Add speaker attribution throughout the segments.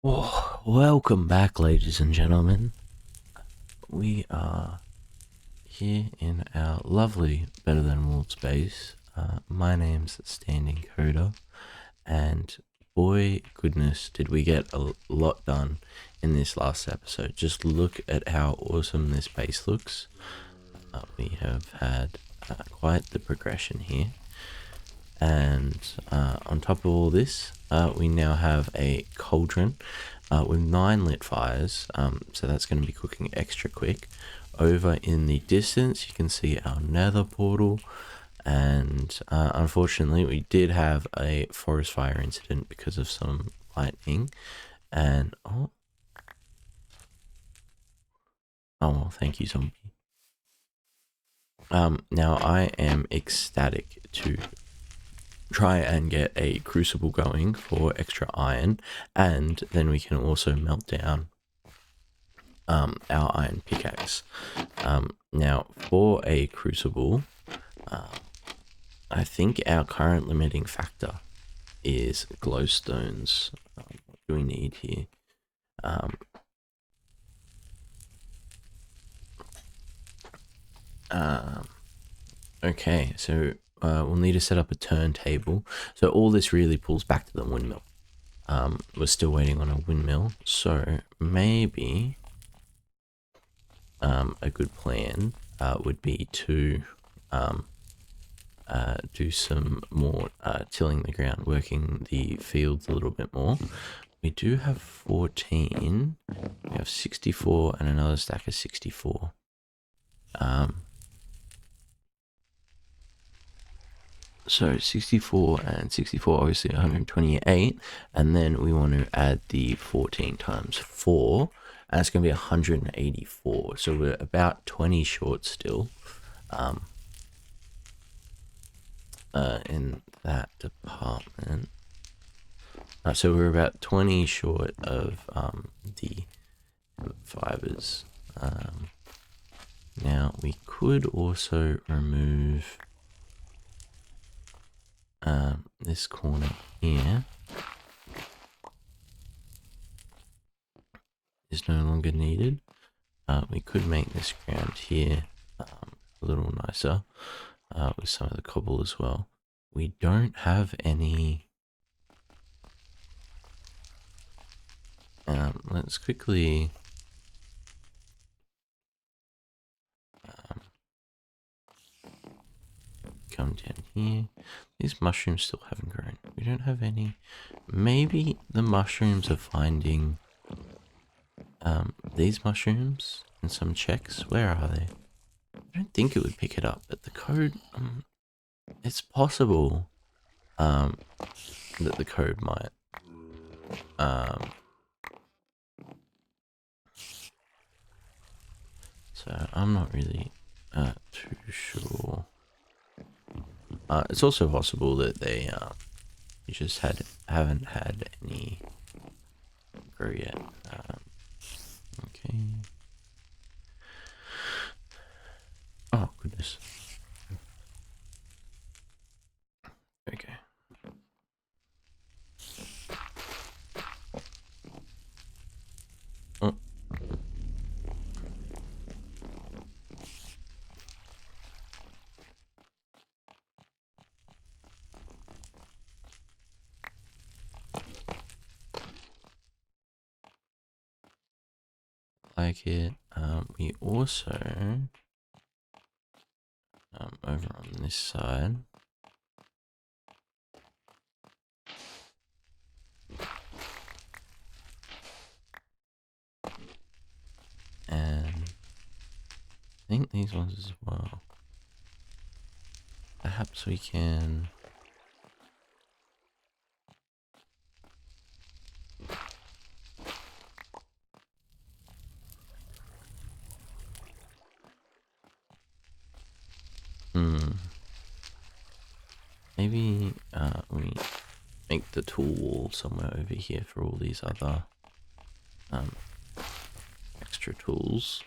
Speaker 1: Oh, welcome back, ladies and gentlemen. We are here in our lovely Better Than World space. My name's Standing Coda, and boy, goodness, did we get a lot done in this last episode. Just look at how awesome this base looks. We have had quite the progression here. And on top of all this, we now have a cauldron with 9 lit fires, so that's going to be cooking extra quick. Over in the distance, you can see our nether portal, and unfortunately we did have a forest fire incident because of some lightning, and oh well, thank you, zombie. Now I am ecstatic to try and get a crucible going for extra iron, and then we can also melt down our iron pickaxe. Now for a crucible, I think our current limiting factor is glowstones. What do we need here? Okay, so we'll need to set up a turntable. So all this really pulls back to the windmill. We're still waiting on a windmill, so maybe a good plan would be to do some more tilling the ground, working the fields a little bit more. We do have 14. We have 64 and another stack of 64. So 64 and 64, obviously 128, and then we want to add the 14 times 4, and it's going to be 184. So we're about 20 short still in that department. So we're about 20 short of the fibers. Now we could also remove this corner here is no longer needed. We could make this ground here a little nicer with some of the cobble as well. We don't have any. Let's quickly come down here. These mushrooms still haven't grown. We don't have any. Maybe the mushrooms are finding these mushrooms and some checks. Where are they? I don't think it would pick it up, but the code, it's possible that the code might so I'm not really too sure. It's also possible that they just haven't had any grow yet. Okay. Oh goodness. Okay. Oh. Like it. We also over on this side and I think these ones as well. Perhaps we can maybe we make the tool wall somewhere over here for all these other extra tools.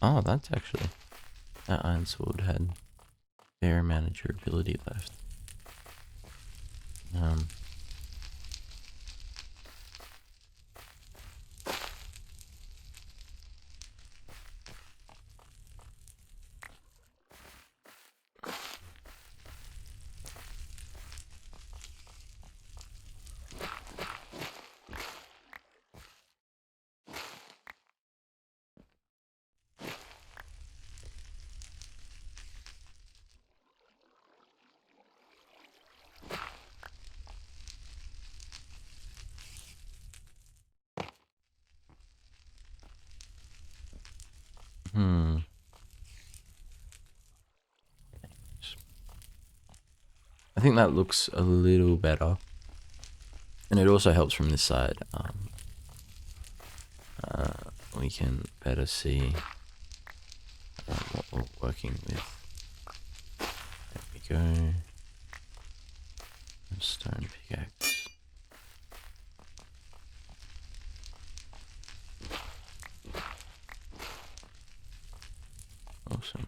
Speaker 1: Oh, that's actually... That iron sword had a fair amount of durability left. I think that looks a little better. And it also helps from this side. We can better see what we're working with. There we go. Stone pickaxe. Awesome.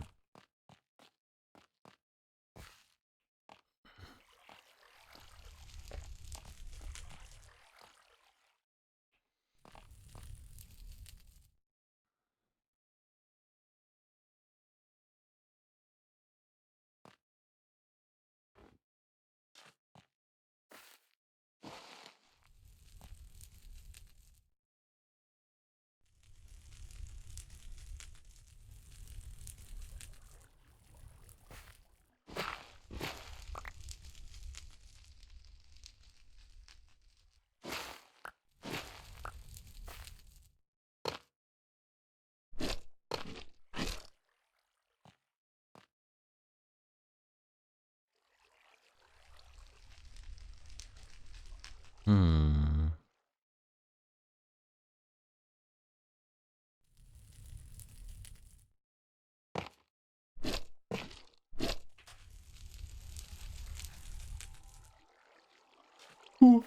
Speaker 1: Ooh.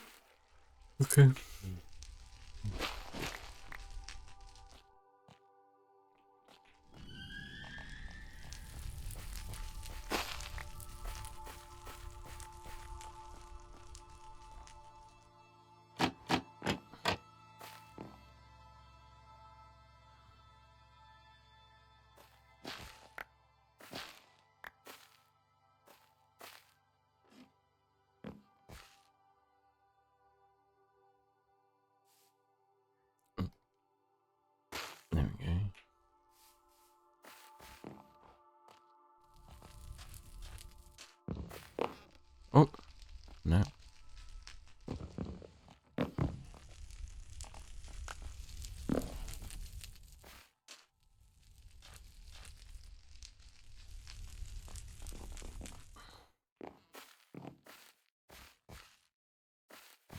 Speaker 1: Okay. There we go. Oh, no.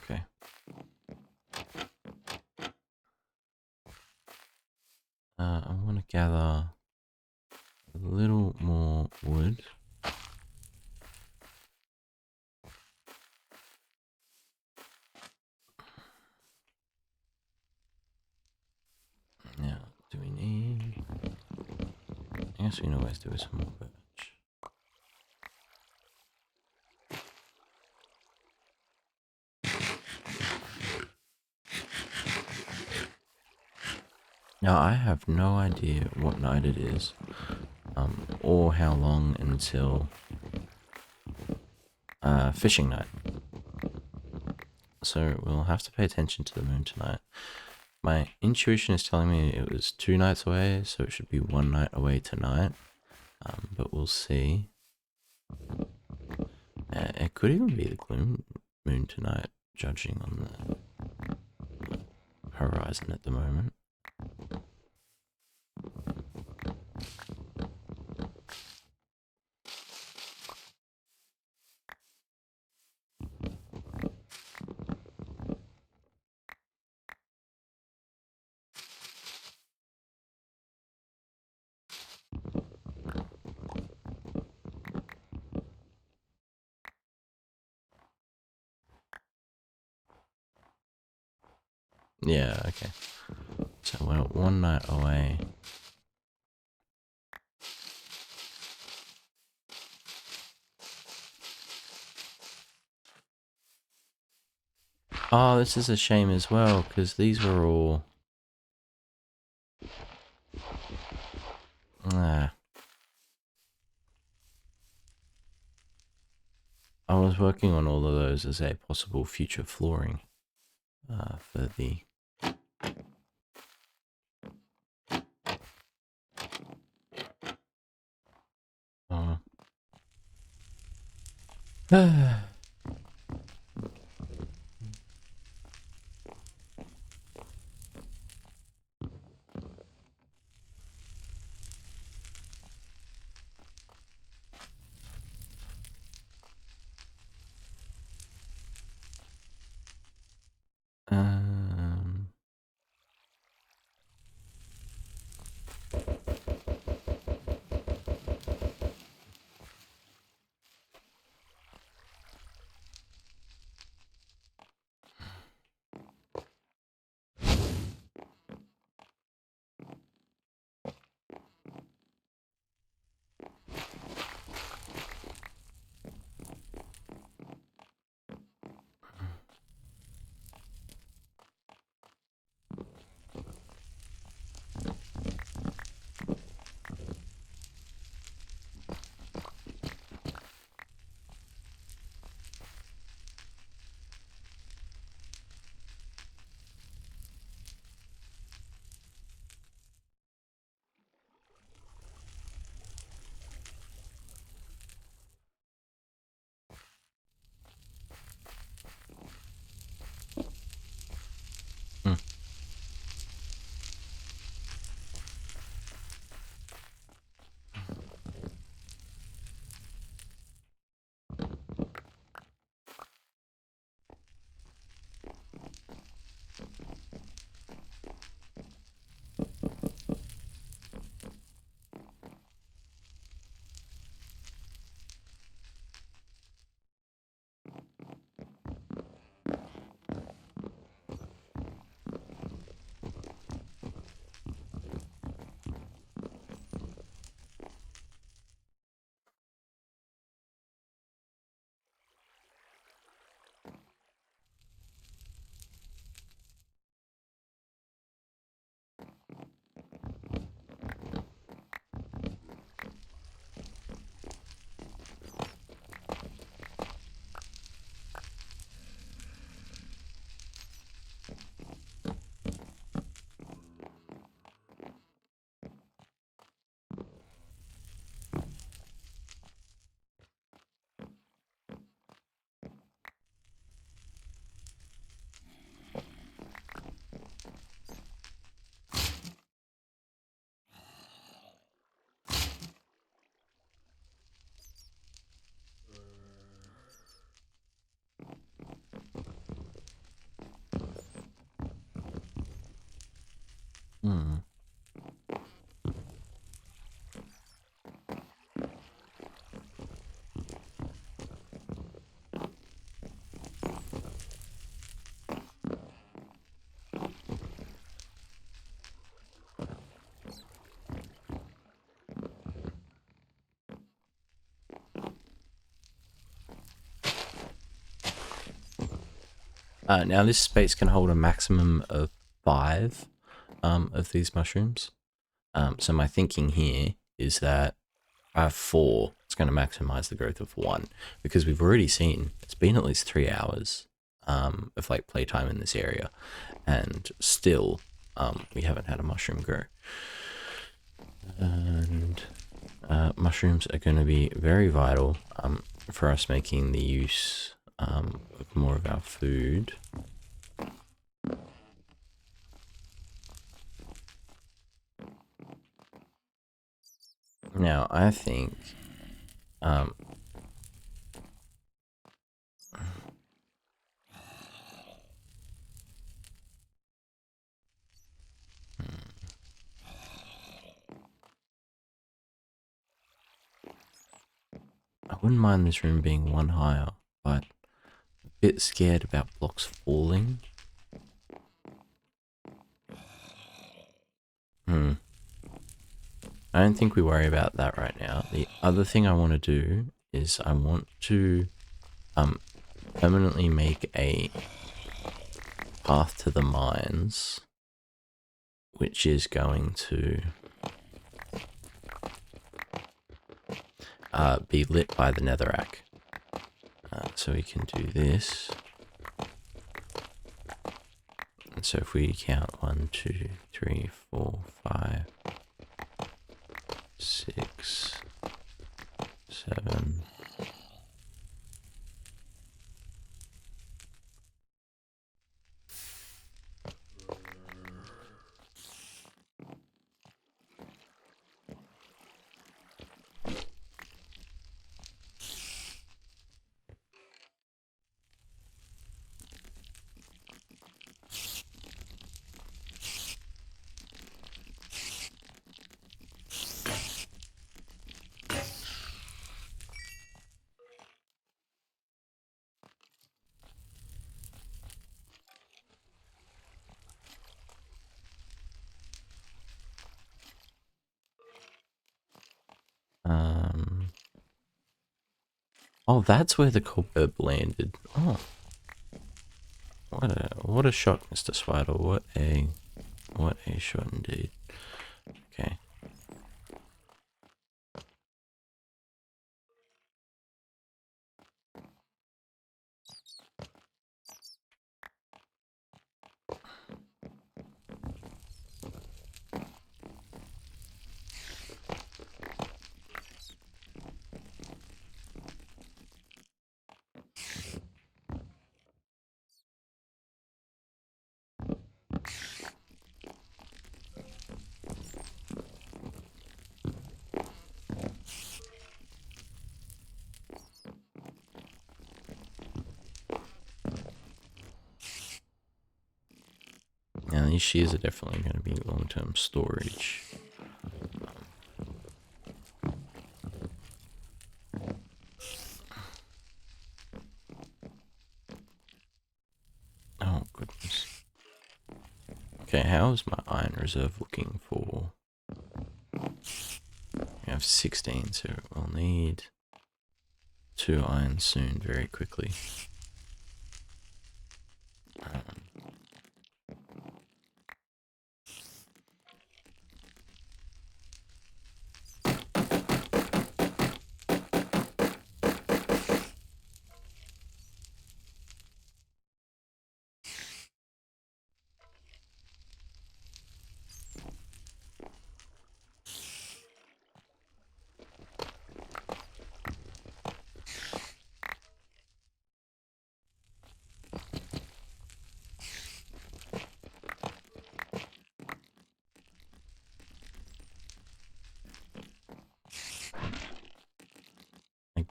Speaker 1: Okay. I want to gather a little more wood. Now, do we need... I guess we can always do with some more birch. Now, I have no idea what night it is, or how long until fishing night. So we'll have to pay attention to the moon tonight. My intuition is telling me it was 2 nights away, so it should be 1 night away tonight. But we'll see. It could even be the gloom moon tonight, judging on the horizon at the moment. Yeah, okay. So we're 1 night away. Oh, this is a shame as well, because these were all... Ah. I was working on all of those as a possible future flooring for the... um, hmm. Hmm. Now this space can hold a maximum of 5 of these mushrooms. So my thinking here is that I have 4. It's going to maximize the growth of 1 because we've already seen it's been at least 3 hours of like playtime in this area, and still we haven't had a mushroom grow. And mushrooms are going to be very vital for us making the use of more of our food. Now, I think I wouldn't mind this room being 1 higher, but a bit scared about blocks falling. I don't think we worry about that right now. The other thing I want to do is I want to permanently make a path to the mines, which is going to be lit by the netherrack. So we can do this. And so if we count 1, 2, 3, 4, 5, 6, 7. Oh, that's where the cobweb landed. Oh, what a shot, Mr. Spider. What a shot indeed. Okay. Now these shears are definitely going to be long-term storage. Oh goodness. Okay, how is my iron reserve looking for? We have 16, so we'll need 2 iron soon, very quickly.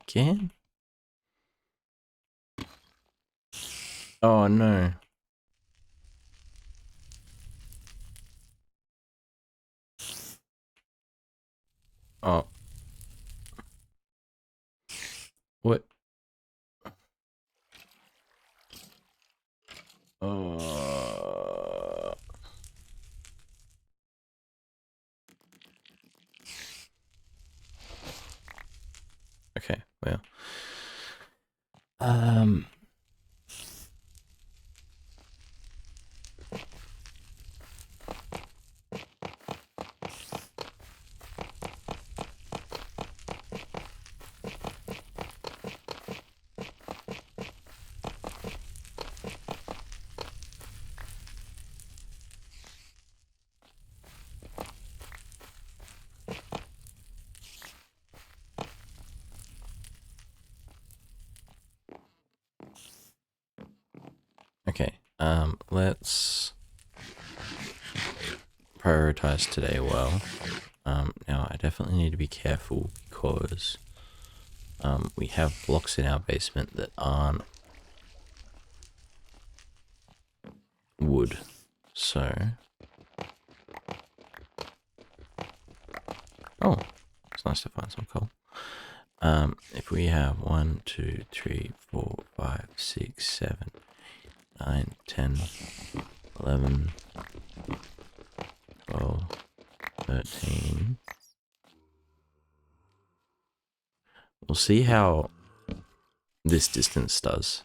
Speaker 1: Again? Oh no. Oh. What? Oh. Okay, well. Okay, let's prioritize today well. Now I definitely need to be careful because we have blocks in our basement that aren't wood, so oh, it's nice to find some coal. If we have 1, 2, 3, 4, 5, 6, 7, 9, 10, 11, 12, 13. We'll see how this distance does.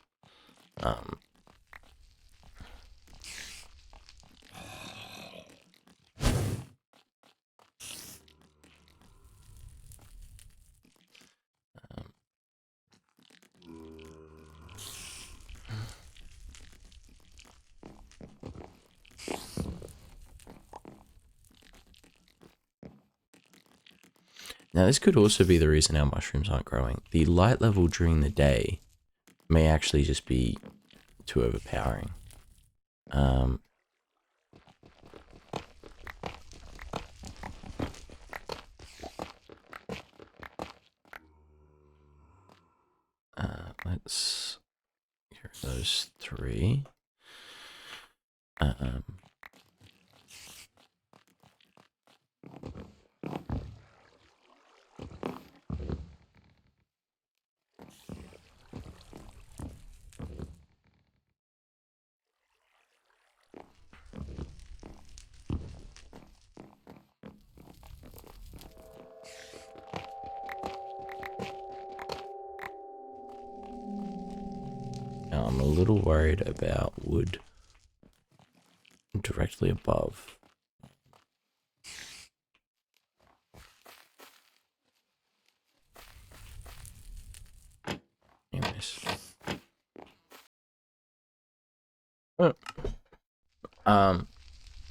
Speaker 1: Now, this could also be the reason our mushrooms aren't growing. The light level during the day may actually just be too overpowering. Let's get rid of those 3. Now, I'm a little worried about wood directly above. Anyways.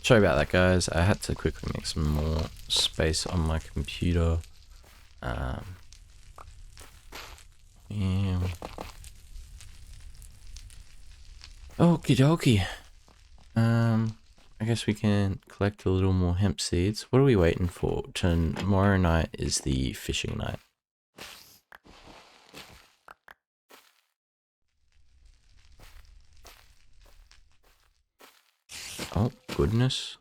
Speaker 1: Sorry about that, guys. I had to quickly make some more space on my computer. Yeah. Okie dokie. I guess we can collect a little more hemp seeds. What are we waiting for? Tomorrow night is the fishing night. Oh, goodness.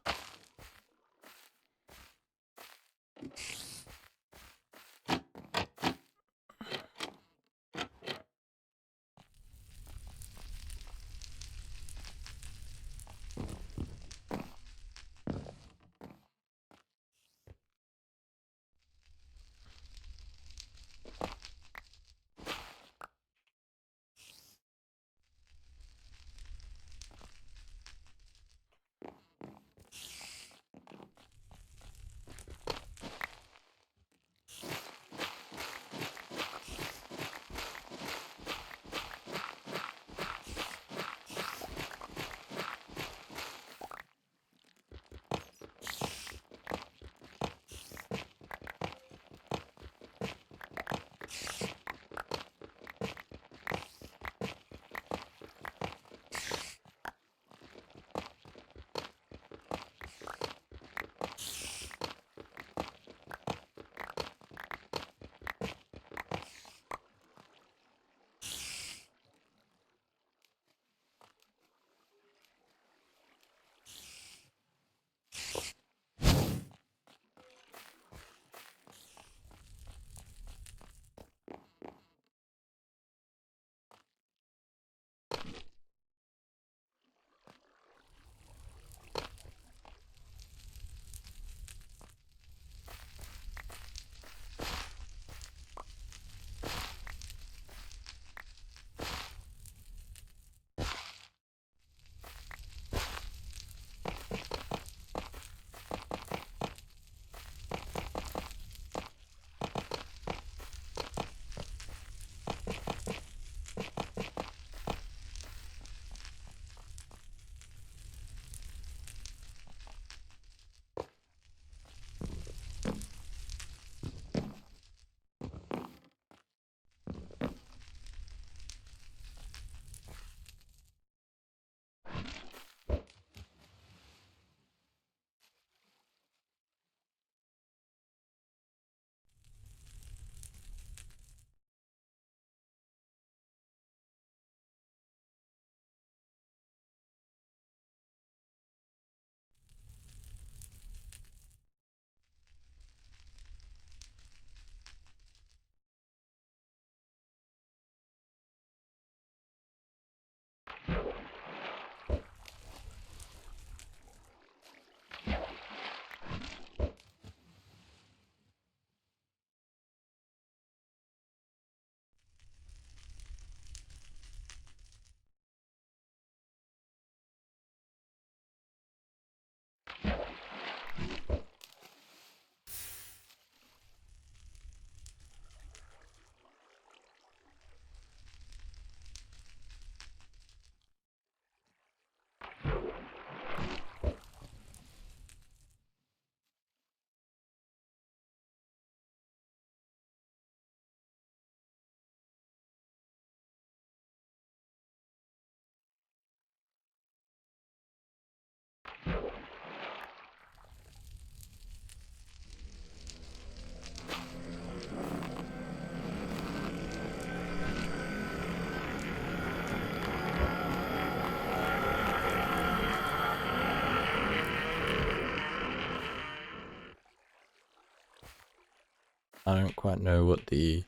Speaker 1: I don't quite know what the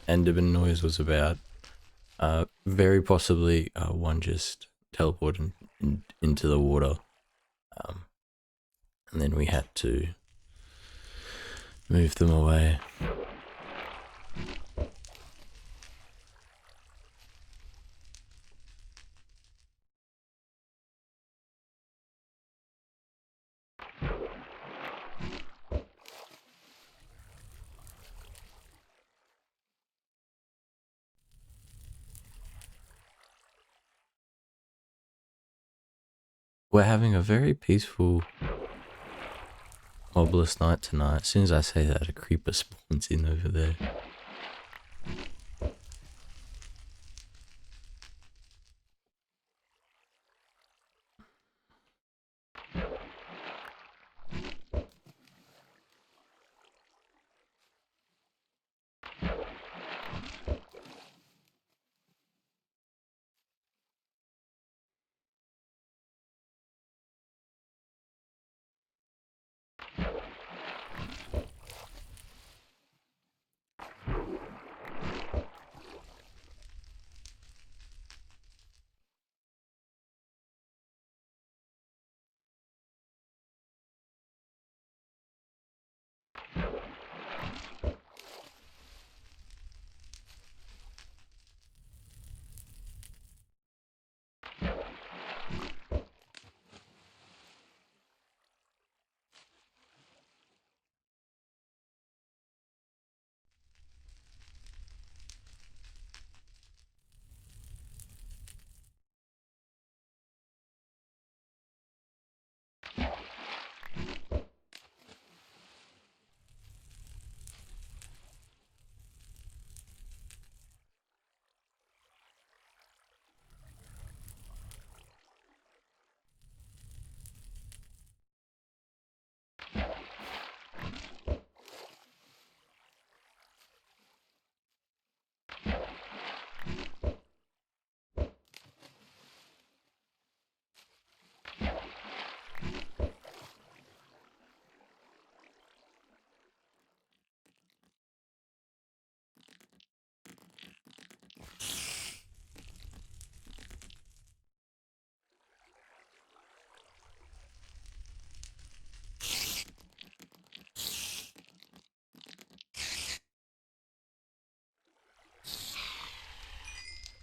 Speaker 1: Enderman noise was about. Very possibly one just teleported into the water. And then we had to move them away. We're having a very peaceful, mobless night tonight. As soon as I say that, a creeper spawns in over there.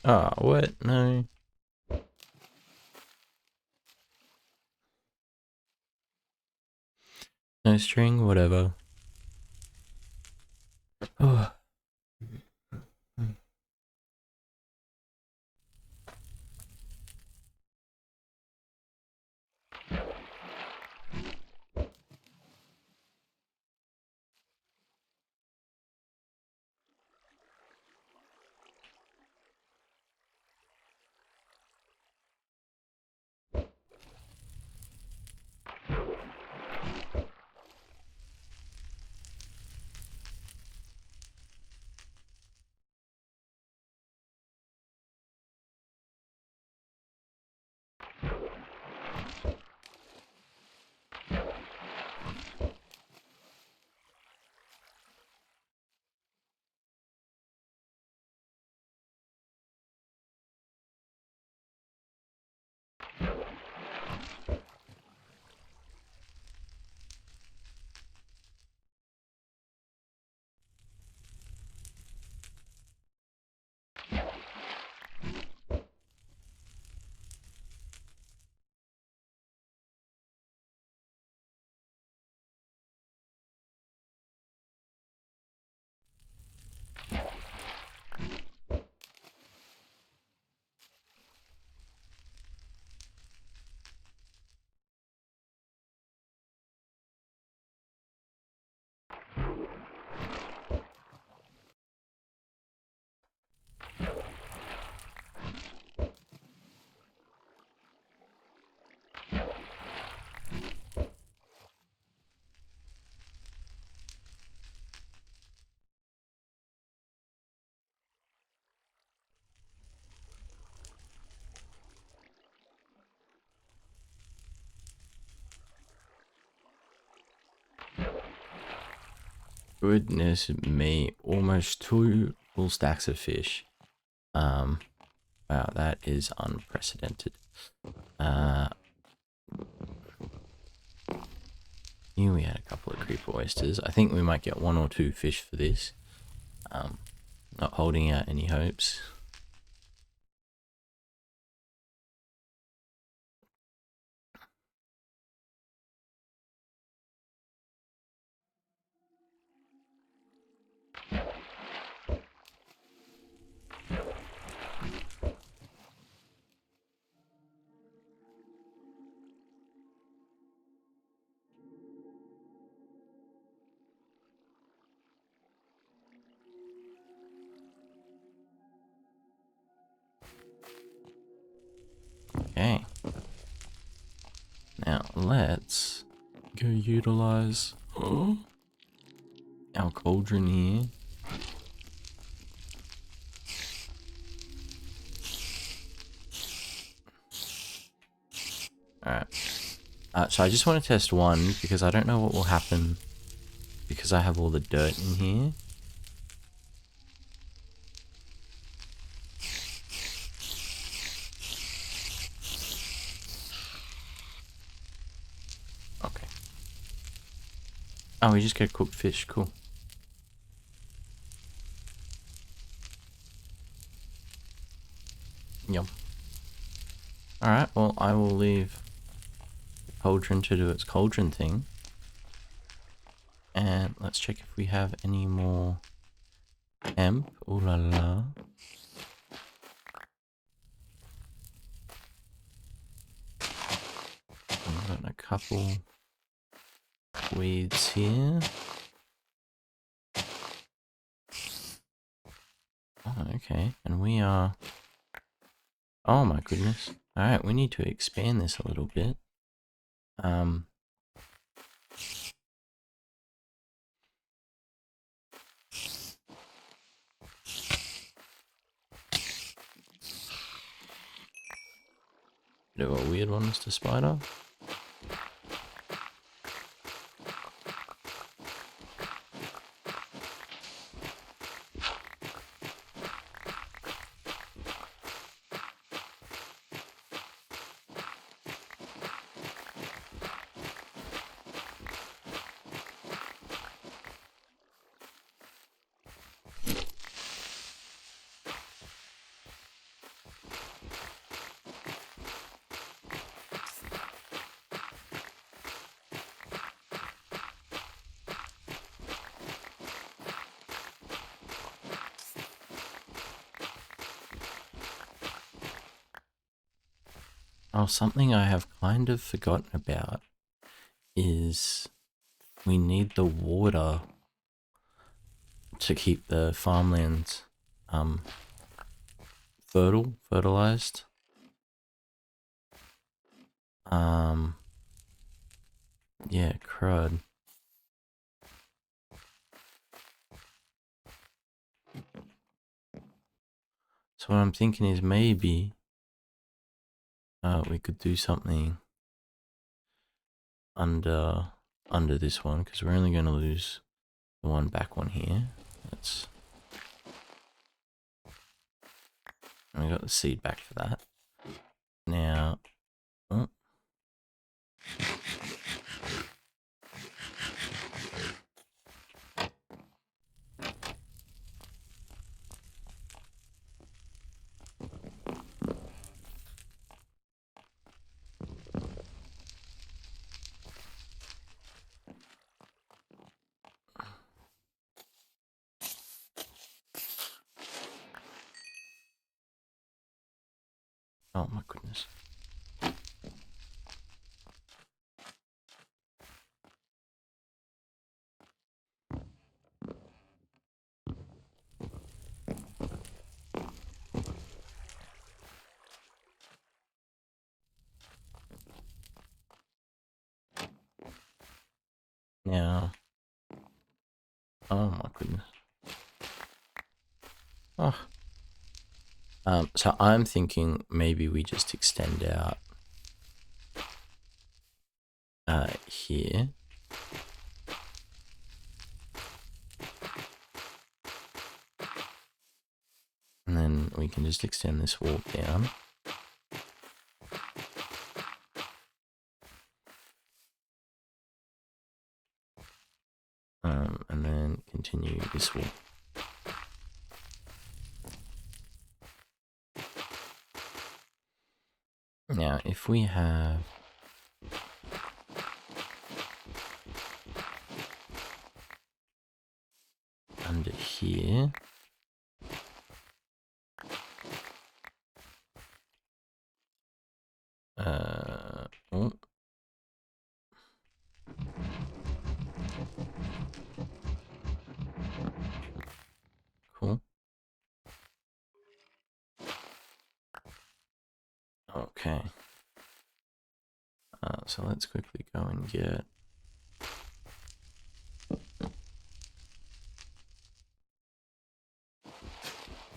Speaker 1: Ah, oh, what? No. No string, whatever. Oh. Goodness me, almost 2 full stacks of fish. Wow, that is unprecedented. Here we had a couple of creeper oysters. I think we might get 1 or 2 fish for this. Not holding out any hopes. Okay. Now let's go utilize our cauldron here. Alright. So I just want to test one because I don't know what will happen because I have all the dirt in here. Okay. Oh, we just get cooked fish. Cool. Yum. Alright, well, I will leave the cauldron to do its cauldron thing. And let's check if we have any more hemp. Ooh la la. I've got a couple weeds here. Oh, okay. And we are... Oh my goodness. Alright, we need to expand this a little bit. Bit of a weird one, Mr. Spider. Oh, something I have kind of forgotten about is we need the water to keep the farmlands fertilized. Yeah, crud. So what I'm thinking is maybe we could do something under this one because we're only going to lose the back one here. And we got the seed back for that. Now, oh. Oh my goodness. Now, oh my goodness. Oh. So I'm thinking maybe we just extend out here. then we can just extend this wall down. And then continue this wall. Now, if we have under here, oh. Cool. Okay. So let's quickly go and get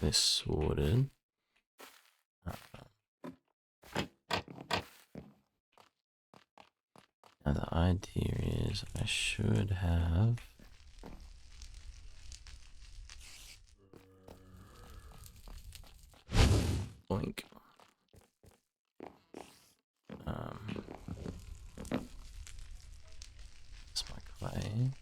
Speaker 1: this sorted. Now the idea is I should have boink. That's my clay.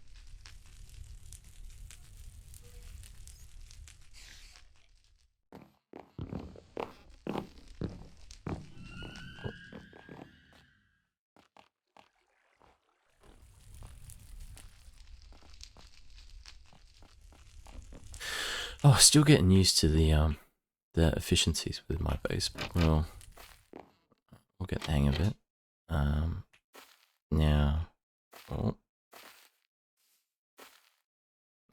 Speaker 1: Oh, still getting used to the efficiencies with my base, but we'll get the hang of it. Now,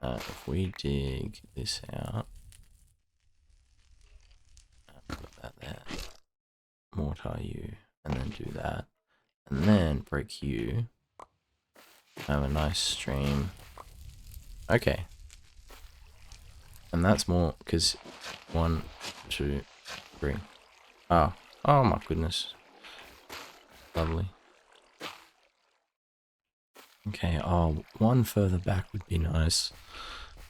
Speaker 1: if we dig this out, put that there, mortar you, and then do that, and then break you, have a nice stream. Okay. And that's more, because 1, 2, 3. Oh my goodness. Lovely. Okay, one further back would be nice.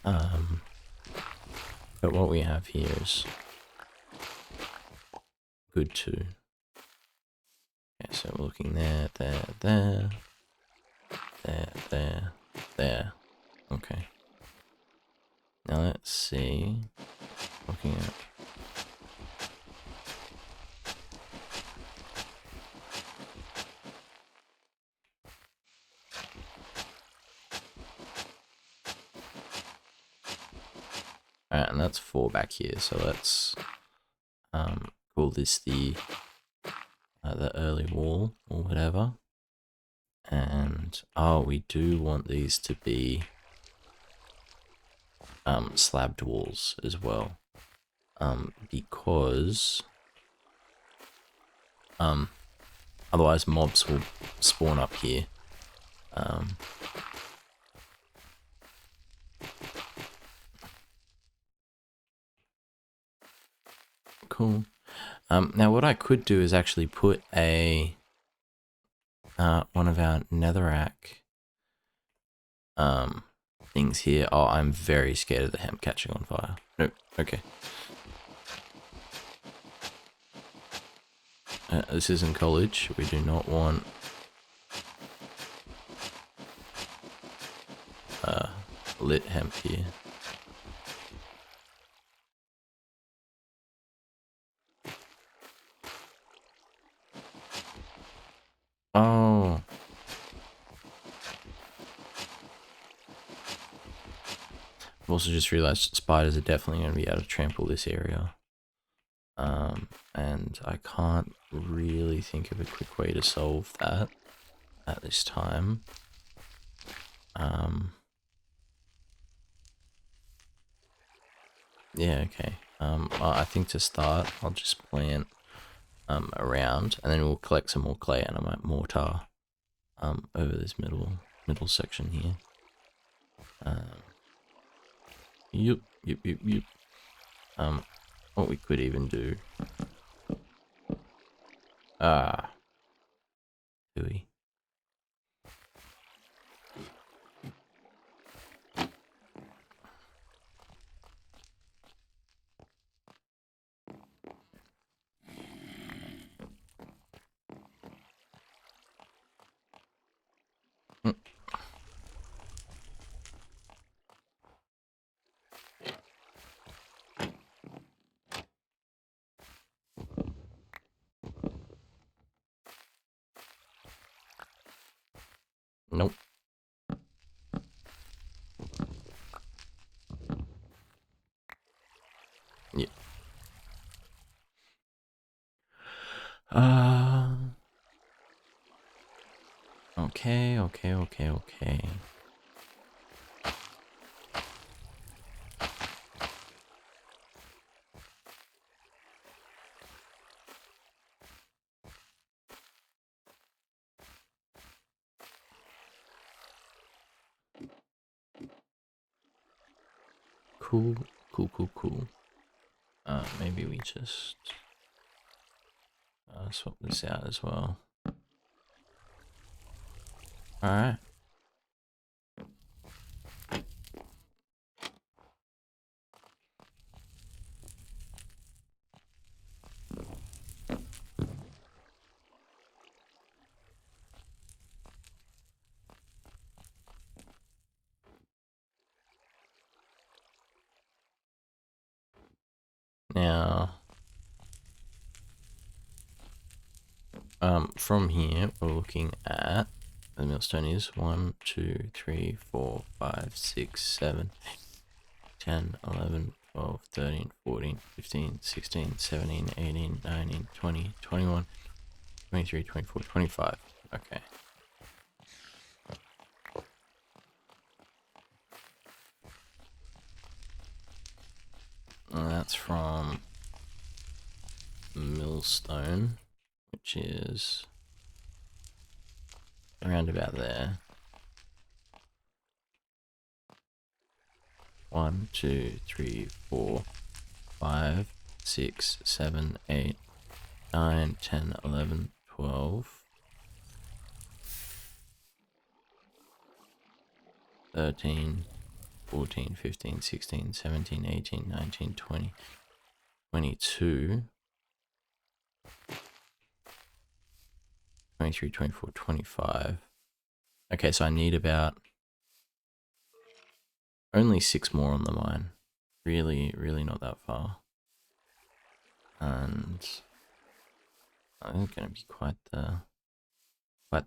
Speaker 1: But what we have here is good too. Okay, so we're looking there. Okay. Now let's see. Looking at alright, and that's 4 back here, so let's call this the early wall or whatever. And we do want these to be slabbed walls as well, because otherwise mobs will spawn up here. Cool. Now what I could do is actually put a one of our netherrack things here. Oh, I'm very scared of the hemp catching on fire. Nope. Okay. This isn't college. We do not want lit hemp here. Oh. I've also just realized spiders are definitely going to be able to trample this area. And I can't really think of a quick way to solve that at this time. Yeah, okay. I think to start, I'll just plant around, and then we'll collect some more clay, and I might mortar over this middle section here. Yep. What we could even do. Do we? Yeah. Okay. Cool. Maybe we just swap this out as well. Alright. Now, from here, we're looking at the millstone is 1, 2, 3, 4, 5, 6, 7, 10, 11, 12, 13, 14, 15, 16, 17, 18, 19, 20, 21, 23, 24, 25. Okay. And that's from milestone, which is around about there. 1, 2, 3, 4, 5, 6, 7, 8, 9, 10, 11, 12, 13, 14, 15, 16, 17, 18, 19, 20, 22, 23, 24, 25. Okay, so I need about only 6 more on the mine. Really not that far. And I think it's going to be quite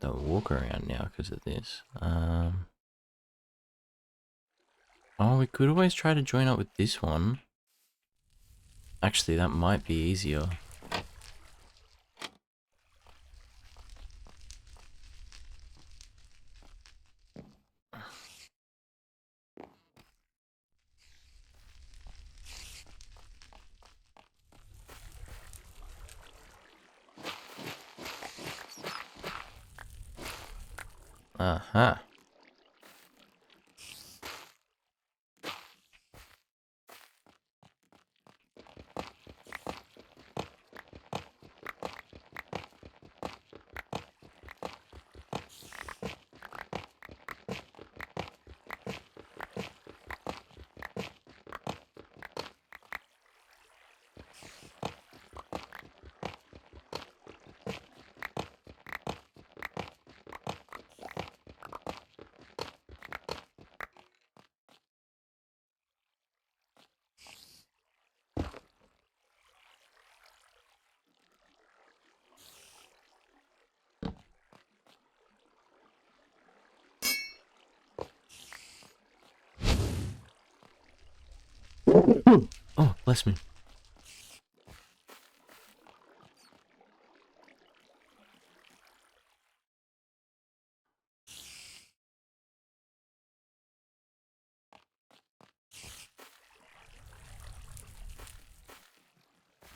Speaker 1: the walk around now because of this. Oh, we could always try to join up with this one. Actually, that might be easier. Uh-huh. Oh, bless me.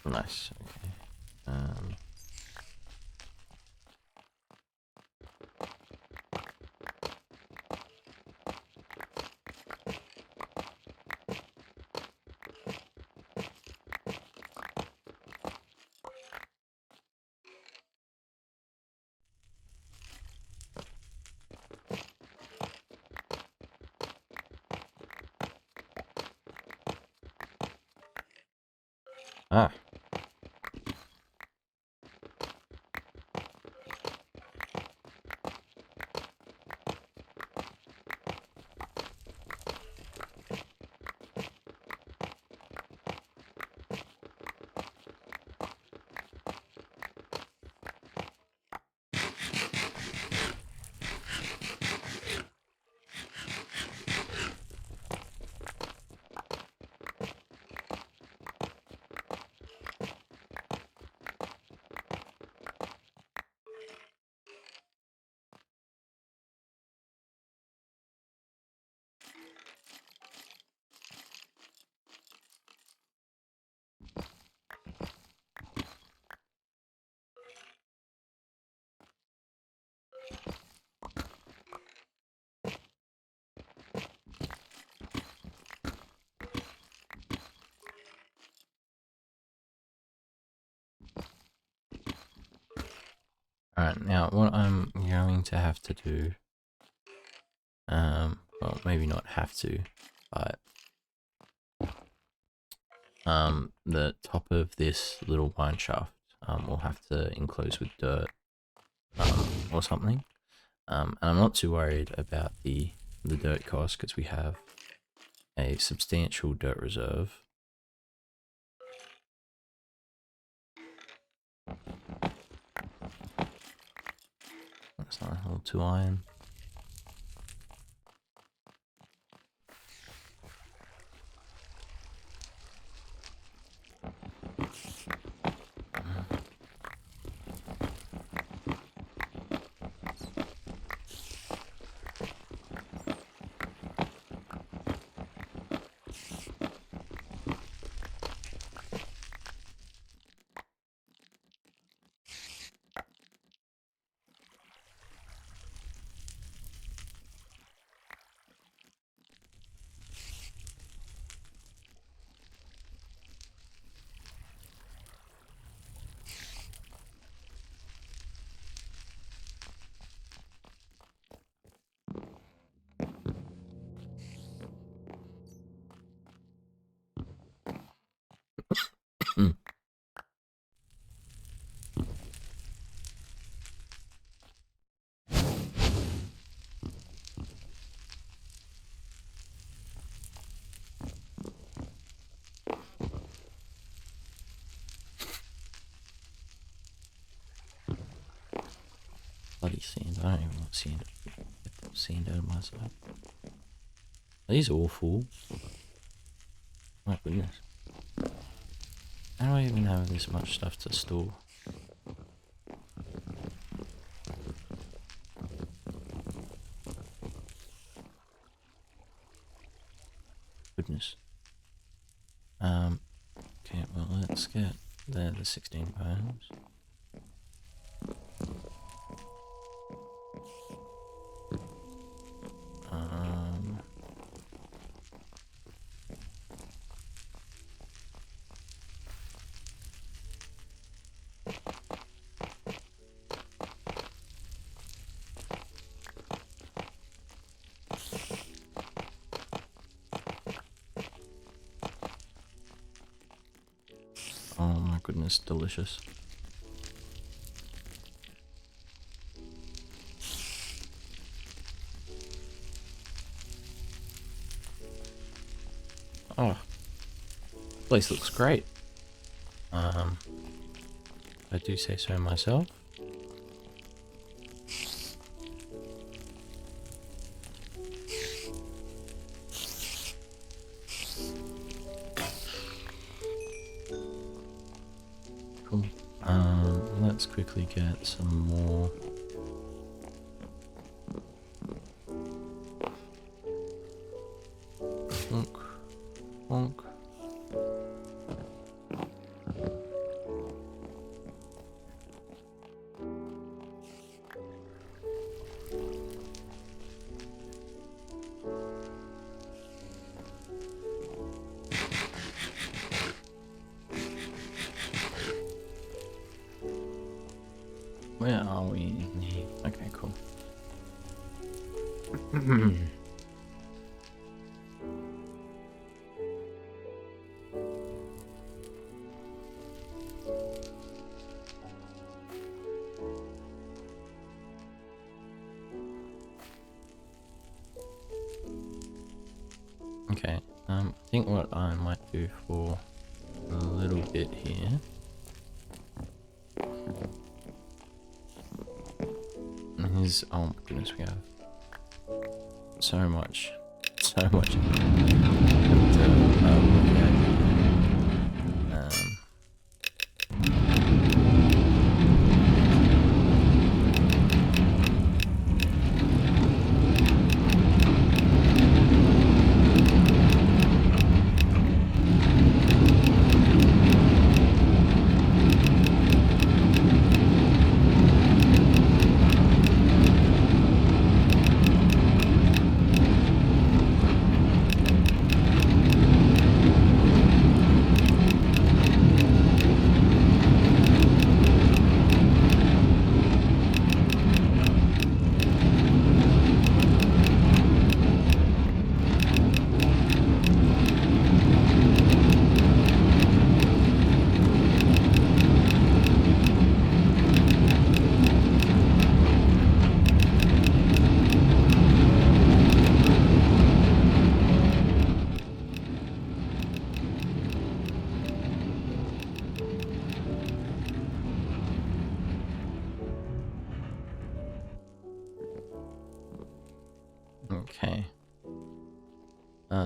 Speaker 1: Nice. Okay. Ah. Alright, now what I'm going to have to do, well, maybe not have to, but the top of this little wine shaft we'll have to enclose with dirt or something. And I'm not too worried about the dirt cost because we have a substantial dirt reserve. That's not a whole 2 iron. Bloody sand. I don't even want sand. Get that sand out of my side. Are these awful? My goodness. How do I even have this much stuff to store? Goodness. Okay, well, let's get the 16 pounds. Oh my goodness, delicious. Oh, the place looks great. I do say so myself. Cool. Let's quickly get some more. Bonk, bonk. Where are we in here? Okay, cool. Okay, I think what I might do for a little bit here is, oh my goodness, we have so much to look at.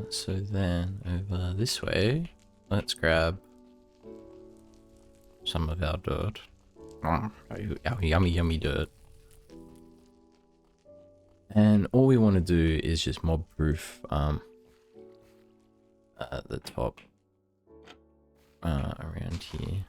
Speaker 1: So then over this way, let's grab some of our dirt. Our yummy, yummy dirt. And all we want to do is just mob proof the top around here.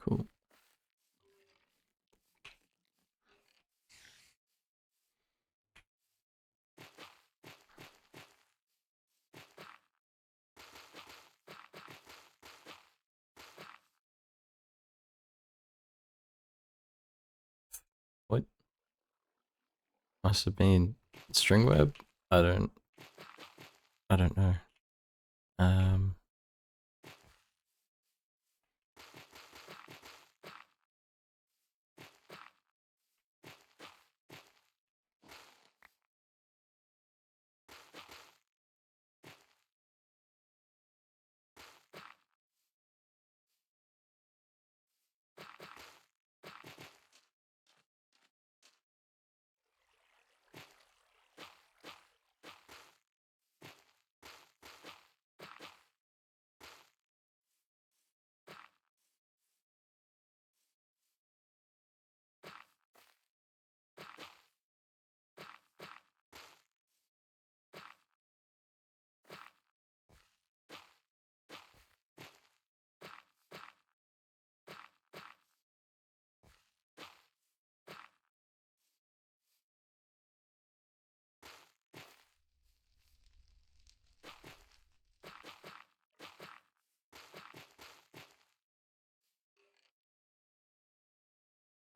Speaker 1: Cool. What? Must have been string web? I don't know. Um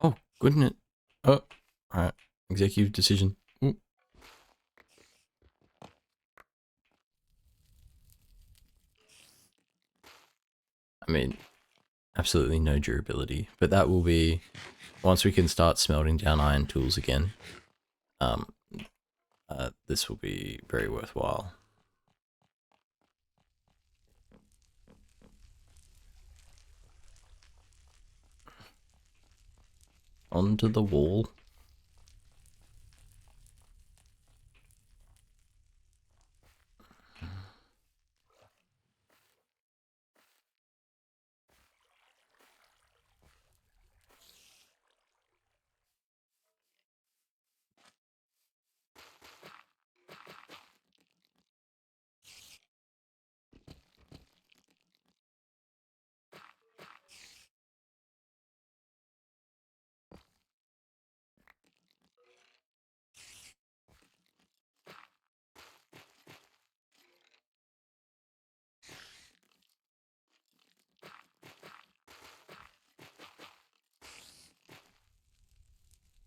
Speaker 1: Oh, goodness. Oh, alright. Executive decision. Ooh. I mean, absolutely no durability, but that will be once we can start smelting down iron tools again. This will be very worthwhile. Onto the wall.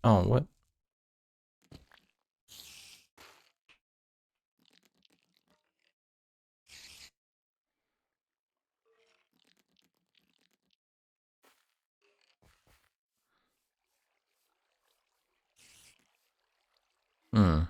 Speaker 1: Oh, what? Hmm.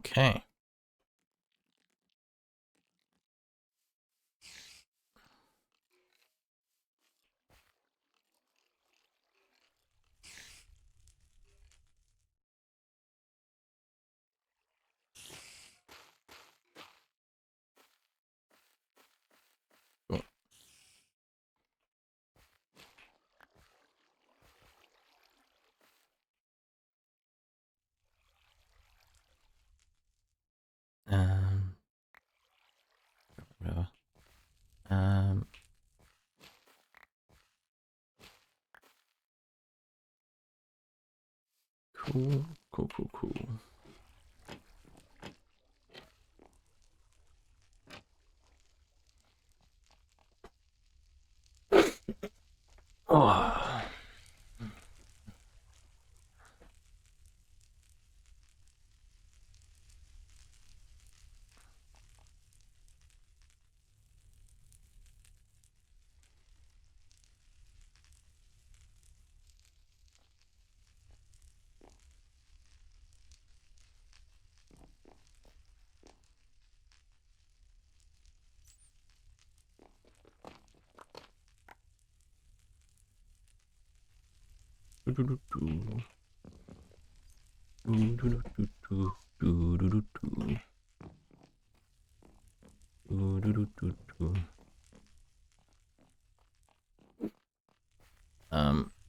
Speaker 1: Okay. Cool. Whatever. Cool. Oh.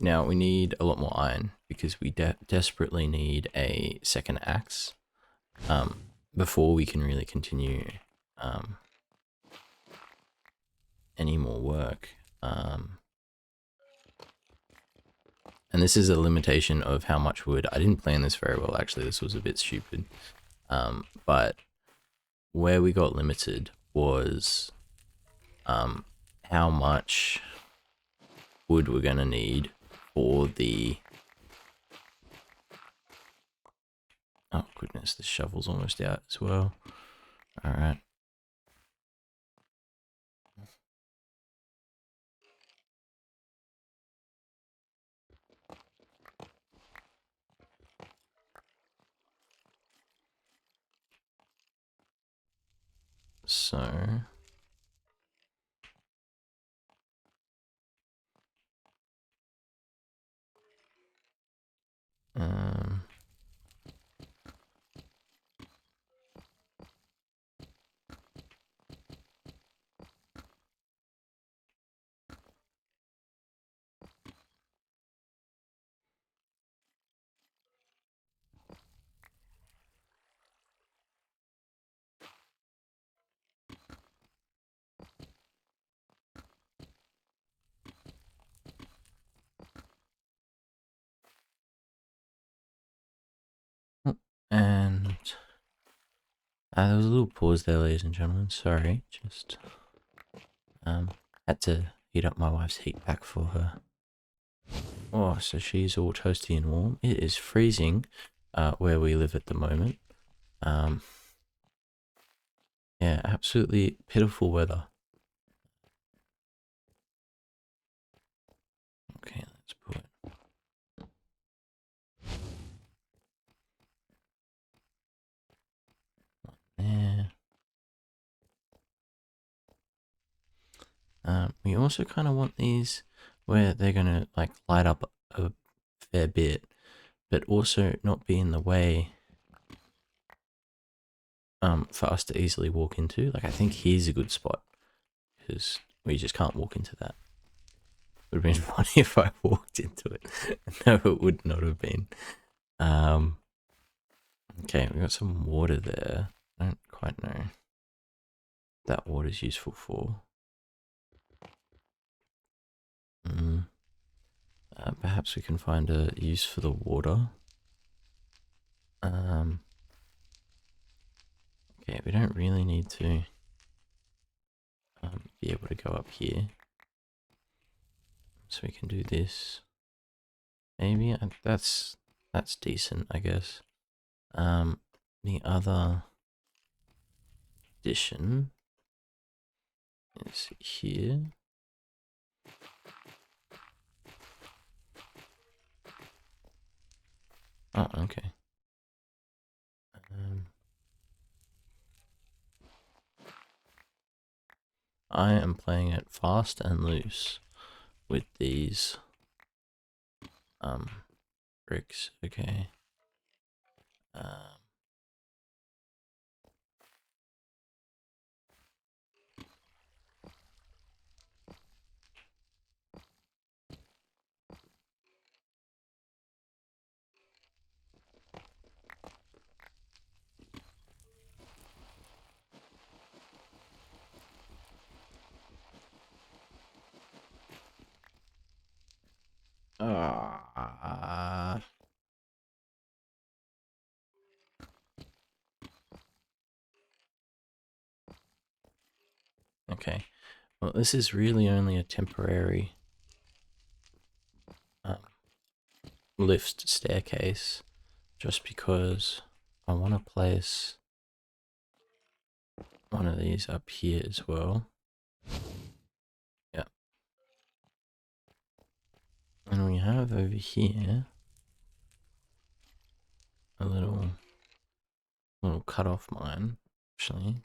Speaker 1: Now we need a lot more iron because we desperately need a second axe before we can really continue any more work. And this is a limitation of how much wood. I didn't plan this very well, actually. This was a bit stupid. But where we got limited was how much wood we're going to need for the... Oh, goodness, the shovel's almost out as well. All right. So... And there was a little pause there, ladies and gentlemen. Sorry, just had to heat up my wife's heat pack for her. Oh, so she's all toasty and warm. It is freezing where we live at the moment. Yeah, absolutely pitiful weather. Okay, let's put there. We also kind of want these where they're gonna like light up a fair bit, but also not be in the way for us to easily walk into. Like I think here's a good spot because we just can't walk into that. Would have been funny if I walked into it. No, it would not have been. Okay, we got some water there. I don't quite know what that water's useful for. Perhaps we can find a use for the water. Okay, we don't really need to be able to go up here. So we can do this. Maybe that's decent, I guess. The other addition is here. Oh, okay. I am playing it fast and loose with these bricks. Okay. Okay. Well, this is really only a temporary lift staircase, just because I want to place one of these up here as well. Yeah. And we have over here a little cut off mine, actually.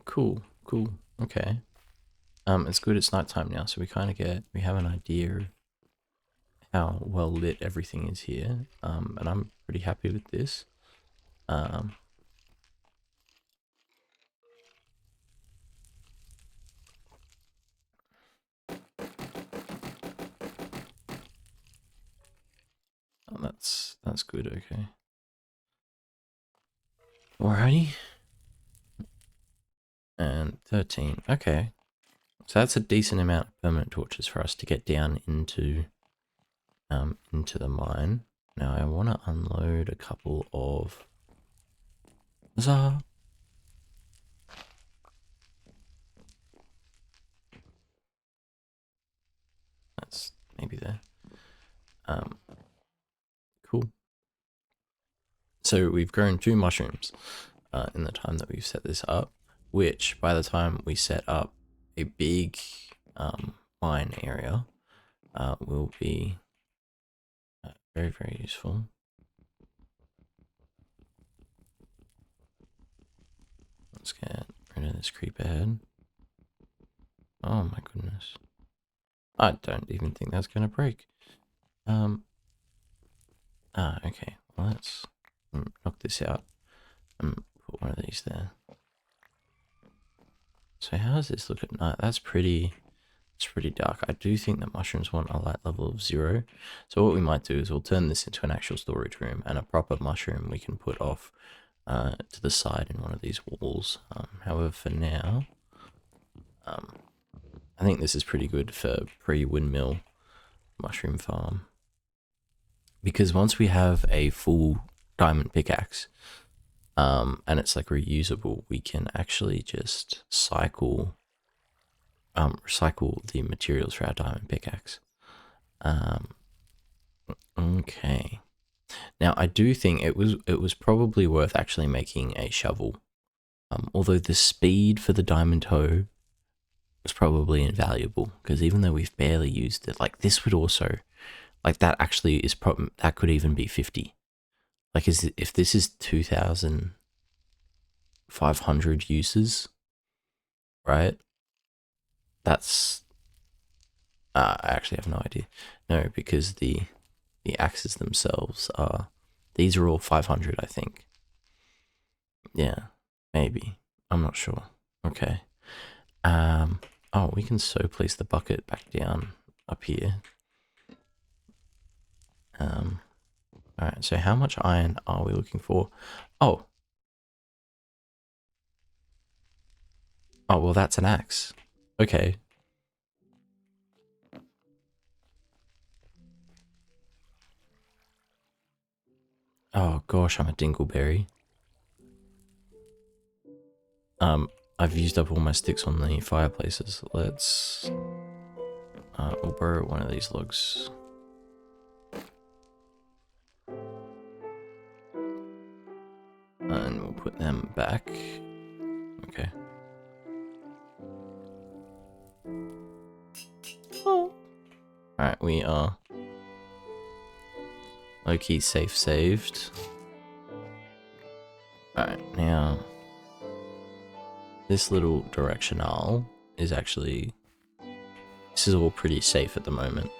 Speaker 1: Cool. Okay. It's good it's nighttime now, so we have an idea how well lit everything is here. And I'm pretty happy with this. Oh, that's good, okay. Alrighty. And 13. Okay. So that's a decent amount of permanent torches for us to get down into the mine. Now I want to unload a couple of Huzzah! That's maybe there. Cool. So we've grown 2 mushrooms in the time that we've set this up, which by the time we set up a big mine area will be very, very useful. Let's get rid of this creeper head. Oh my goodness. I don't even think that's going to break. Okay. Well, let's knock this out and put one of these there. So how does this look at night? It's pretty dark. I do think that mushrooms want a light level of 0. So what we might do is we'll turn this into an actual storage room, and a proper mushroom we can put off to the side in one of these walls. However, for now, I think this is pretty good for pre-windmill mushroom farm. Because once we have a full diamond pickaxe, and it's like reusable, we can actually just recycle the materials for our diamond pickaxe. Okay. Now I do think it was probably worth actually making a shovel. Although the speed for the diamond hoe was probably invaluable, because even though we've barely used it, like this would also, like that actually is that could even be 50. Like if this is 2,500 uses, right? That's I actually have no idea. No, because the axes themselves are, these are all 500, I think. Yeah, maybe. I'm not sure. Okay. Oh, we can so place the bucket back down up here. Alright, so how much iron are we looking for? Oh. Oh, well, that's an axe. Okay. Oh gosh, I'm a dingleberry. I've used up all my sticks on the fireplaces. Let's we'll borrow one of these logs. And we'll put them back. Okay. Oh. Alright, we are low-key saved. Alright, now this little directional is actually, this is all pretty safe at the moment,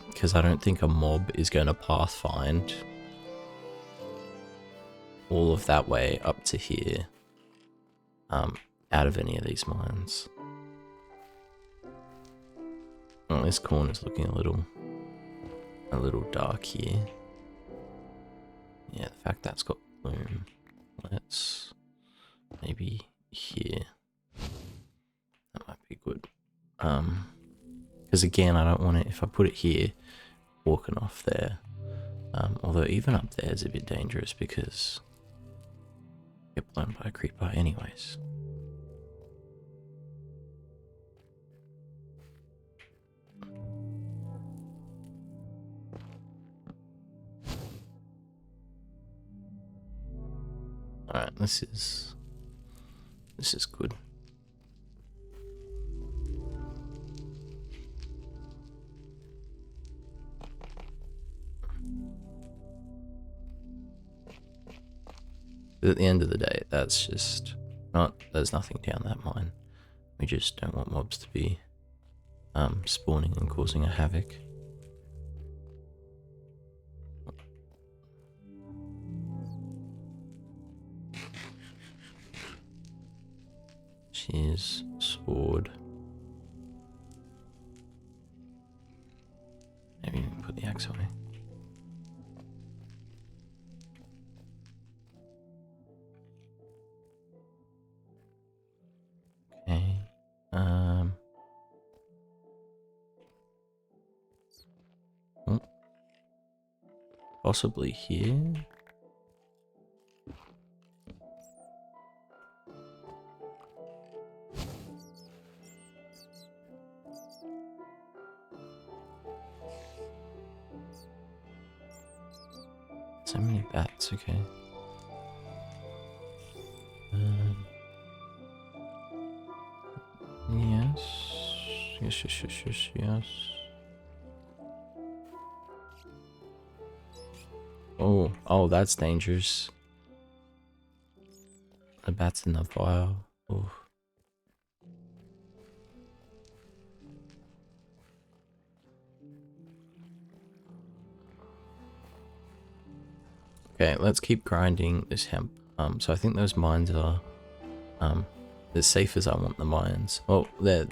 Speaker 1: because I don't think a mob is going to pathfind all of that way up to here, out of any of these mines. Oh, this corner's looking a little dark here. Yeah, the fact that's got bloom. Let's maybe here. That might be good. Because again, I don't want it, if I put it here, walking off there. Although even up there is a bit dangerous because get blown by a creeper anyways. Alright, this is good. But at the end of the day, that's just there's nothing down that mine. We just don't want mobs to be spawning and causing a havoc. Shears, sword. Maybe even put the axe away. Okay. Oh. Possibly here. So many bats, okay. Yes. Oh, that's dangerous. The bat's in the fire. Oh. Okay, let's keep grinding this hemp. So I think those mines are as safe as I want the mines. Well, they're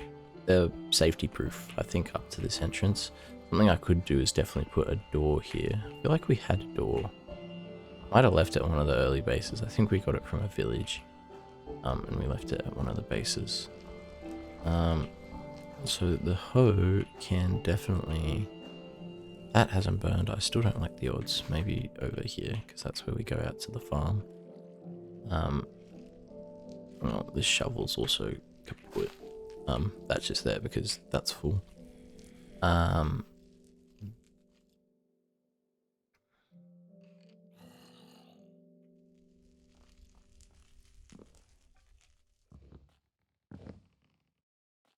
Speaker 1: safety proof, I think, up to this entrance. Something I could do is definitely put a door here. I feel like we had a door. Might have left it at one of the early bases. I think we got it from a village. And we left it at one of the bases. So the hoe can definitely... That hasn't burned. I still don't like the odds. Maybe over here, because that's where we go out to the farm. Well, this shovel's also kaput. That's just there because that's full.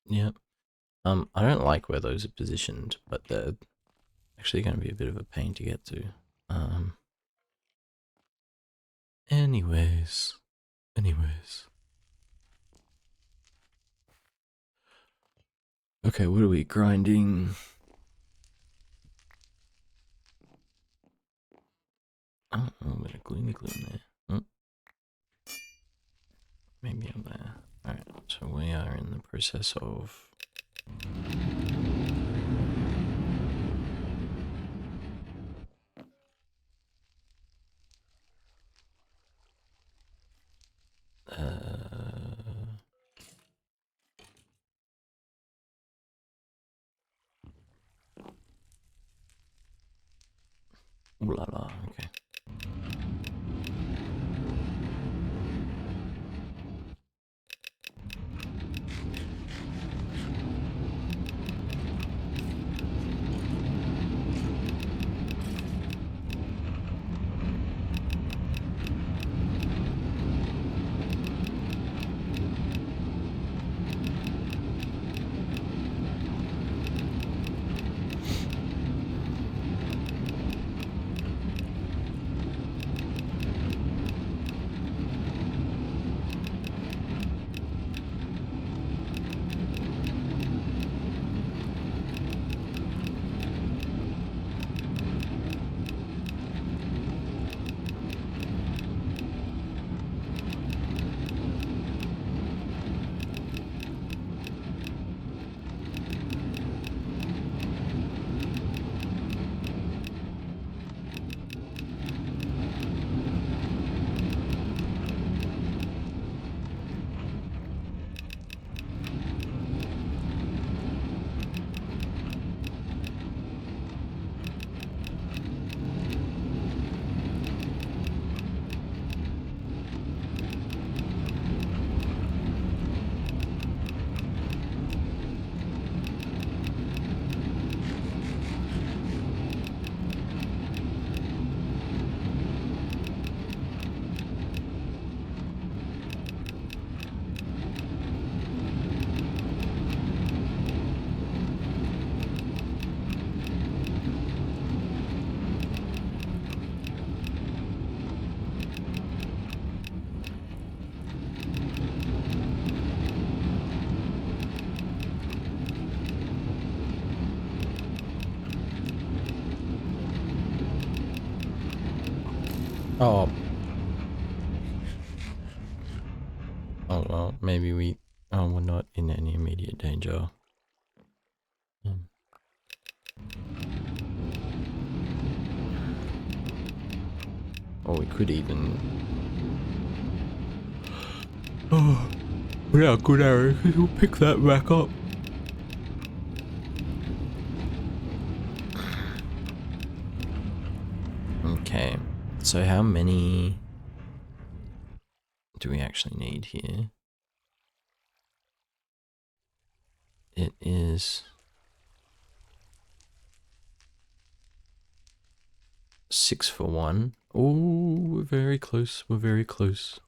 Speaker 1: Yep. I don't like where those are positioned, but they're actually going to be a bit of a pain to get to. Anyways. Okay, what are we grinding? Oh, a little bit of gloomy gloom there. Oh. Maybe up there. Alright, so we are in the process of... Ooh la la, okay. Oh. Oh well, maybe we... Oh, we're not in any immediate danger. Or we could even... Oh, without good arrow, we'll pick that back up. Okay, so how many do we actually need here? It is 6 for 1. Oh, we're very close. We're very close.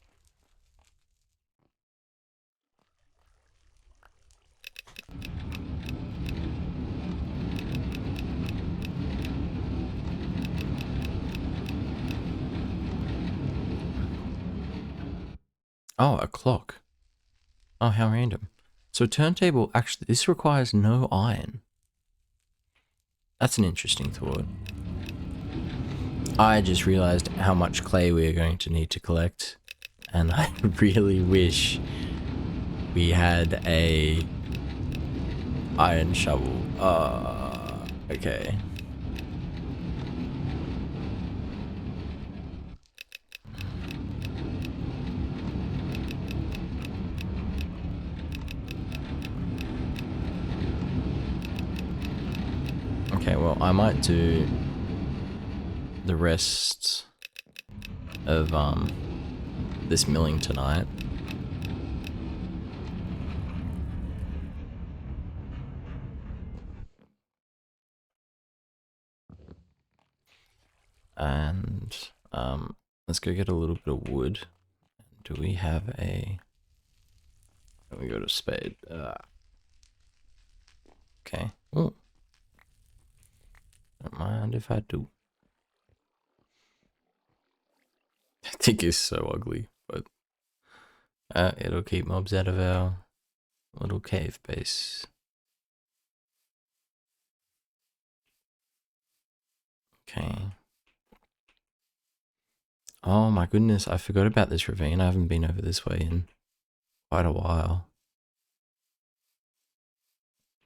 Speaker 1: Oh, a clock. Oh, how random. So a turntable, actually, this requires no iron. That's an interesting thought. I just realized how much clay we are going to need to collect, and I really wish we had a iron shovel. Okay. Okay, well, I might do the rest of this milling tonight. And let's go get a little bit of wood. Do we have a... Oh, we got a spade. Okay. Ooh. Don't mind if I do. I think it's so ugly, but it'll keep mobs out of our little cave base. Okay. Oh my goodness, I forgot about this ravine. I haven't been over this way in quite a while.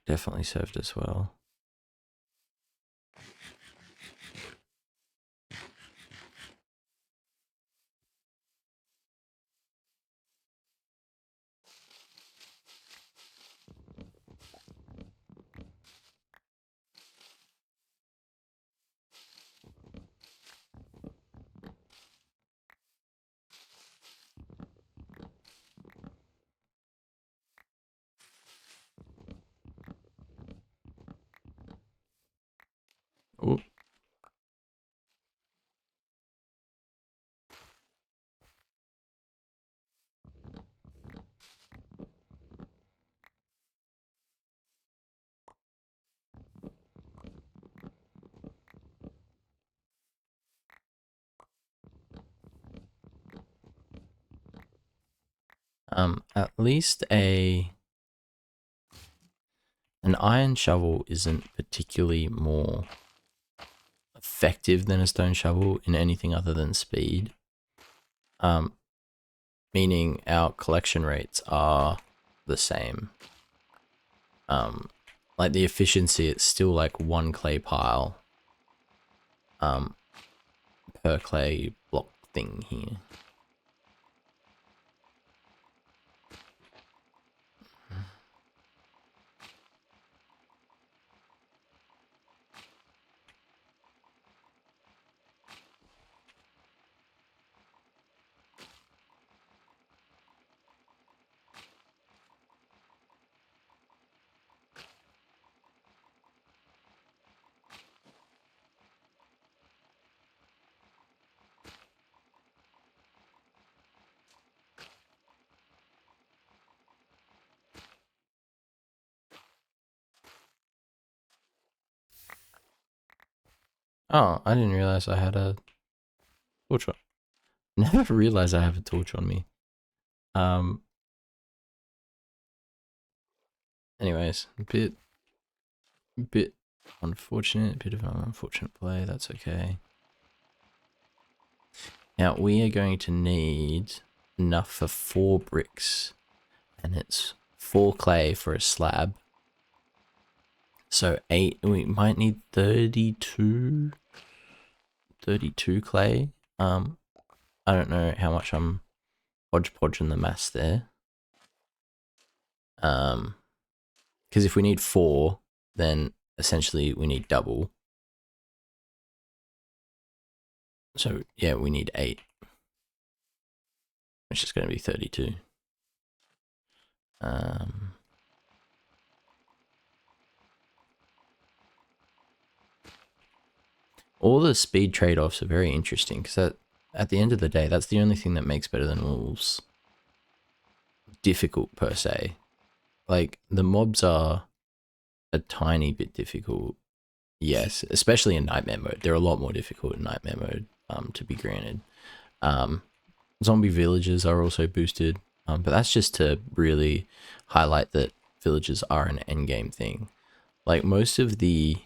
Speaker 1: Definitely served us well. Oh. At least an iron shovel isn't particularly more effective than a stone shovel in anything other than speed. Meaning our collection rates are the same. Like the efficiency, it's still like 1 clay pile per clay block thing here. Oh, I didn't realize I had a torch on. Never realized I have a torch on me. Anyways, bit unfortunate, bit of an unfortunate play, that's okay. Now we are going to need enough for 4 bricks, and it's 4 clay for a slab. So 8, we might need 32 clay. I don't know how much I'm hodgepodging the mass there. Because if we need 4, then essentially we need double. So yeah, we need 8, which is going to be 32. All the speed trade-offs are very interesting, because at the end of the day, that's the only thing that makes Better Than Wolves difficult per se. Like, the mobs are a tiny bit difficult, yes, especially in Nightmare mode. They're a lot more difficult in Nightmare mode, to be granted. Zombie villages are also boosted, but that's just to really highlight that villages are an endgame thing. Like, most of this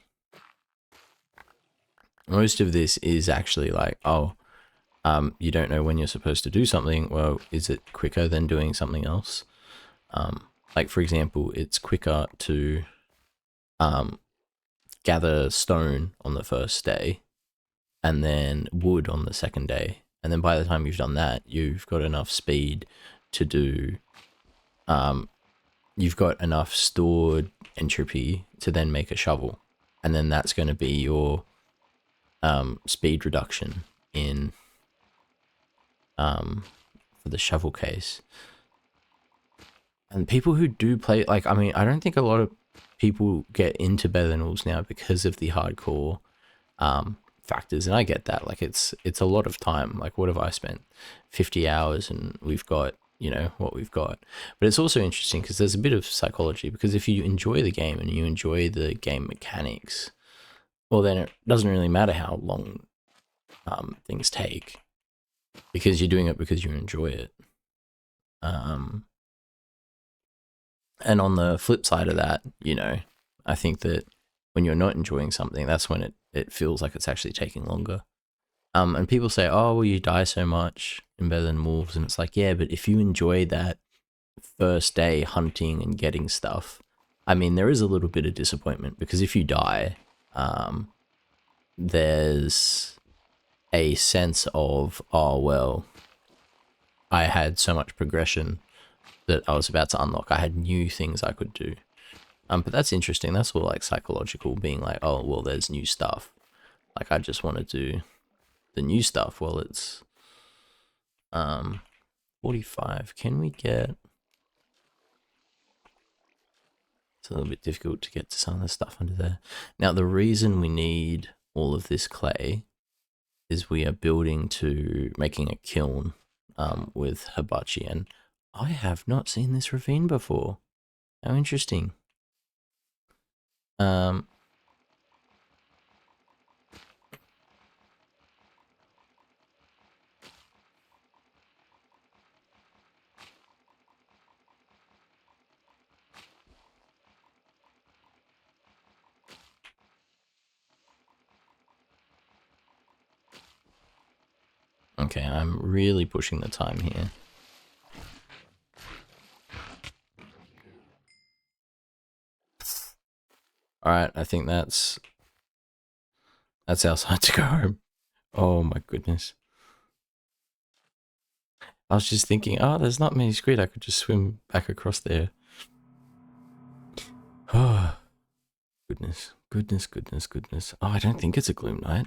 Speaker 1: is actually like, oh, you don't know when you're supposed to do something. Well, is it quicker than doing something else? Like, for example, it's quicker to gather stone on the first day and then wood on the second day. And then by the time you've done that, you've got enough speed to do, you've got enough stored entropy to then make a shovel. And then that's going to be your speed reduction in for the shovel case. And people who do play, like, I mean, I don't think a lot of people get into Better Than Wolves now because of the hardcore factors, and I get that. Like, it's a lot of time. Like, what have I spent? 50 hours, and we've got, you know, what we've got. But it's also interesting because there's a bit of psychology, because if you enjoy the game and you enjoy the game mechanics, well, then it doesn't really matter how long things take, because you're doing it because you enjoy it. And on the flip side of that, you know, I think that when you're not enjoying something, that's when it feels like it's actually taking longer. And people say, oh, well, you die so much in Better Than Wolves. And it's like, yeah, but if you enjoy that first day hunting and getting stuff, I mean, there is a little bit of disappointment, because if you die, there's a sense of, oh, well, I had so much progression that I was about to unlock. I had new things I could do. But that's interesting. That's all like psychological, being like, oh, well, there's new stuff. Like, I just want to do the new stuff. Well, it's 45. Can we get... It's a little bit difficult to get to some of the stuff under there. Now, the reason we need all of this clay is we are building to making a kiln with hibachi, and I have not seen this ravine before. How interesting. Okay, I'm really pushing the time here. Alright, I think that's our side to go home. Oh my goodness. I was just thinking, oh, there's not many squid. I could just swim back across there. Oh, goodness. Oh, I don't think it's a gloom night.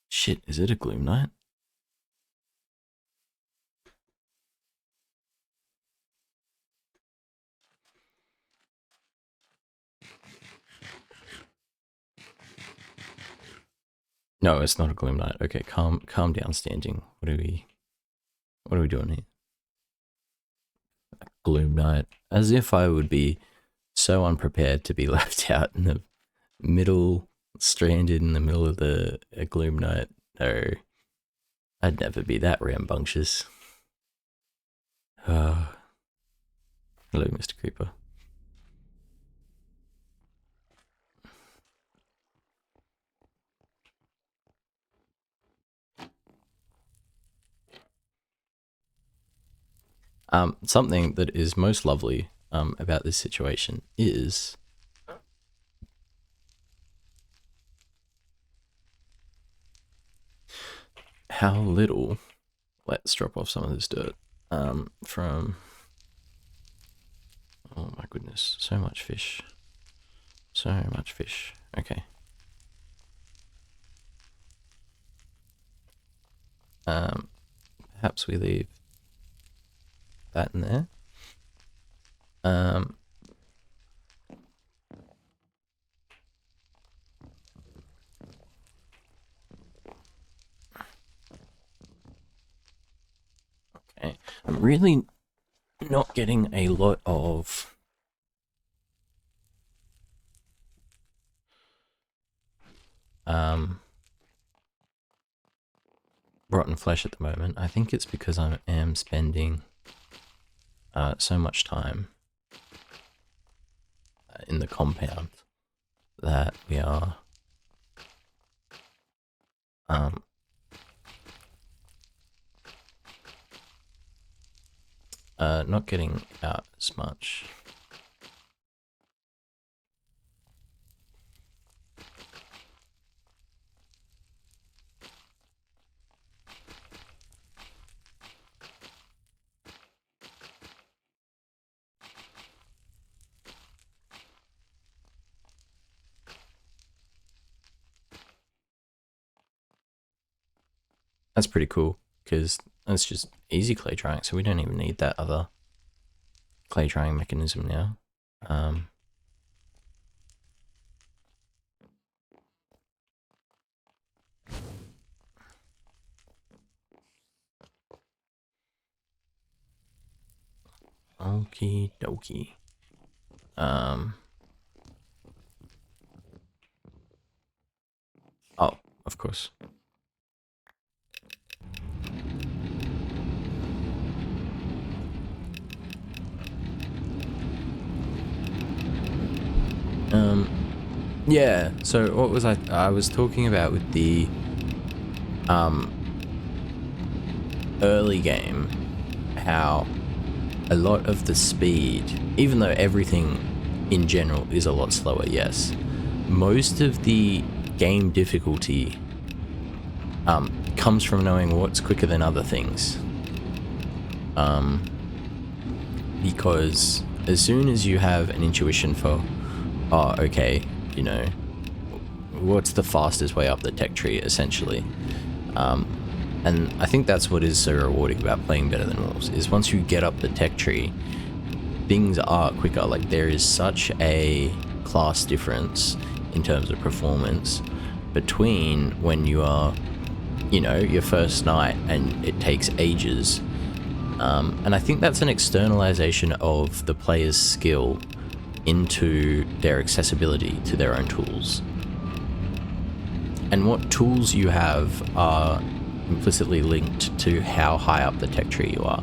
Speaker 1: Shit, is it a gloom night? No, it's not a gloom night. Okay, calm down, standing. What are we doing here? Gloom night. As if I would be so unprepared to be left out in the middle, stranded in the middle of a gloom night. No, I'd never be that rambunctious. Hello, Mr. Creeper. Something that is most lovely about this situation is how little. Let's drop off some of this dirt from. Oh my goodness, so much fish. So much fish. Okay. Perhaps we leave that in there. Okay. I'm really not getting a lot of rotten flesh at the moment. I think it's because I am spending so much time in the compound that we are not getting out as much. That's pretty cool, because that's just easy clay drying, so we don't even need that other clay drying mechanism now. Okie dokie. Oh, of course. Yeah, so what was I was talking about with the early game, how a lot of the speed, even though everything in general is a lot slower, yes, most of the game difficulty comes from knowing what's quicker than other things. Because as soon as you have an intuition for, oh, okay, you know, what's the fastest way up the tech tree, essentially. And I think that's what is so rewarding about playing Better Than Wolves, is once you get up the tech tree, things are quicker. Like, there is such a class difference in terms of performance between when you are, you know, your first night and it takes ages. And I think that's an externalization of the player's skill into their accessibility to their own tools. And what tools you have are implicitly linked to how high up the tech tree you are.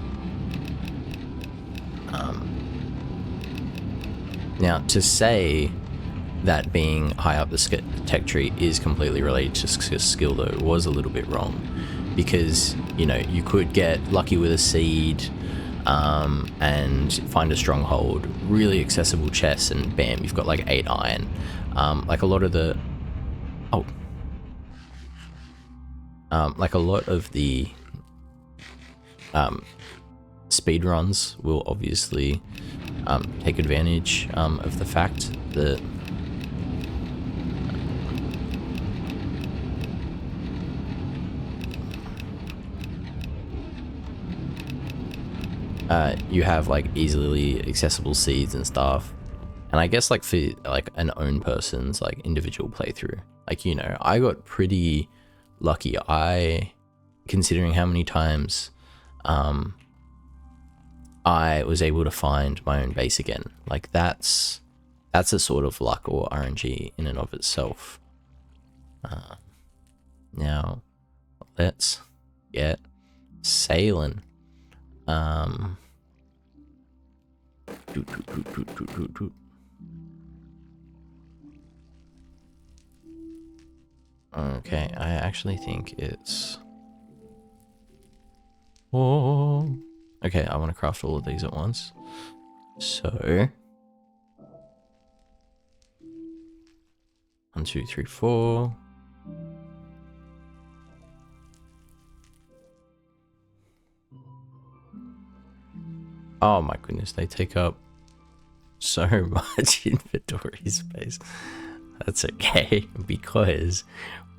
Speaker 1: Now, to say that being high up the tech tree is completely related to skill, though, was a little bit wrong, because, you know, you could get lucky with a seed and find a stronghold, really accessible chests, and bam, you've got like 8 iron. Like a lot of the speed runs will obviously take advantage of the fact that you have like easily accessible seeds and stuff. And I guess like for like an own person's like individual playthrough, like, you know, I got pretty lucky. Considering how many times I was able to find my own base again, like that's a sort of luck or RNG in and of itself. Now let's get sailing. Okay, I actually think it's... Oh, Okay, I want to craft all of these at once. So 1, 2, 3, 4. Oh my goodness, they take up so much inventory space. That's okay, because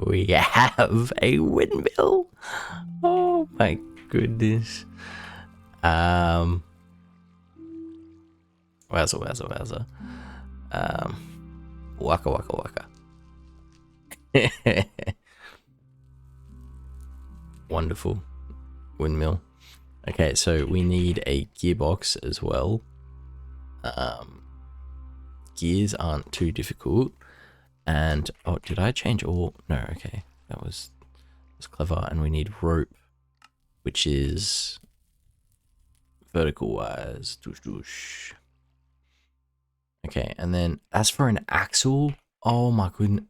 Speaker 1: we have a windmill. Oh my goodness. Wowza, wowza, wowza. Waka, waka, waka. Wonderful. Windmill. Okay, so we need a gearbox as well. Gears aren't too difficult. And, oh, did I change all? No, okay. That was clever. And we need rope, which is vertical wires. Doosh, doosh. Okay, and then as for an axle, oh my goodness.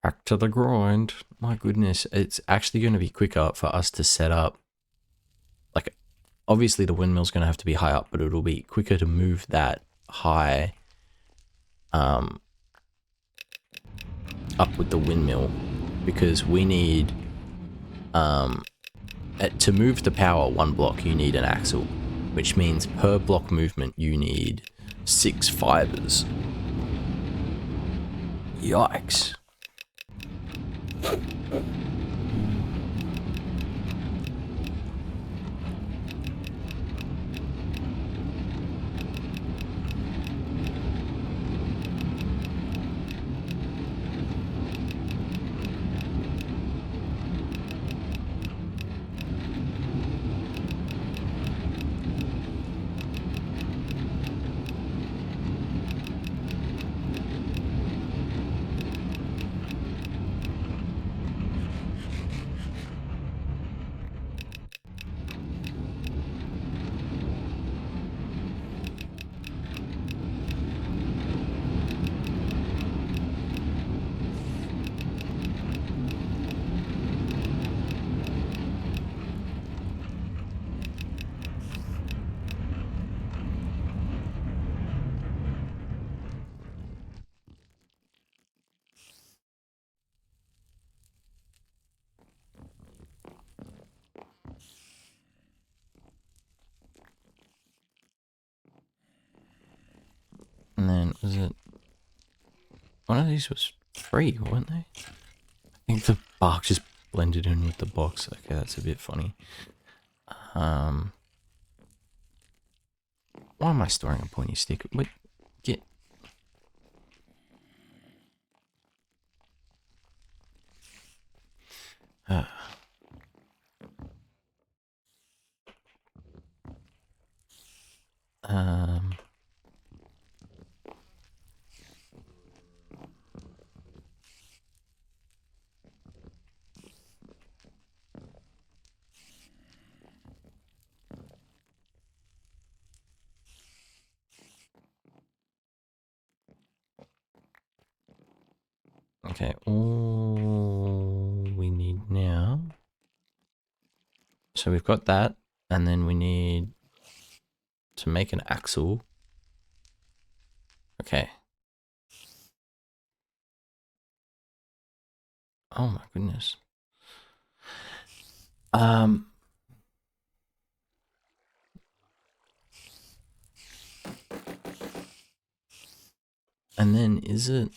Speaker 1: Back to the grind. My goodness, it's actually going to be quicker for us to set up. Like, obviously the windmill's going to have to be high up, but it'll be quicker to move that high up with the windmill, because we need to move the power 1 block you need an axle, which means per block movement you need 6 fibers. Yikes. And then, was it... One of these was free, weren't they? I think the bark just blended in with the box. Okay, that's a bit funny. Why am I storing a pointy stick? Wait, get... Okay, all we need now... So we've got that, and then we need to make an axle. Okay. Oh my goodness. And then is it...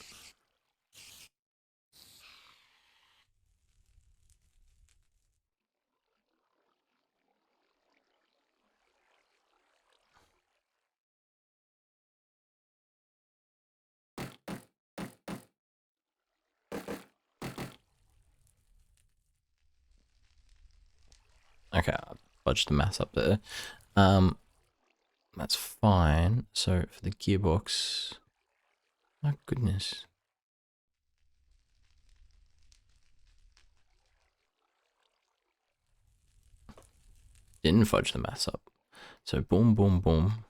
Speaker 1: Okay, I fudged the math up there. That's fine. So for the gearbox... My goodness. Didn't fudge the maths up. So boom, boom, boom.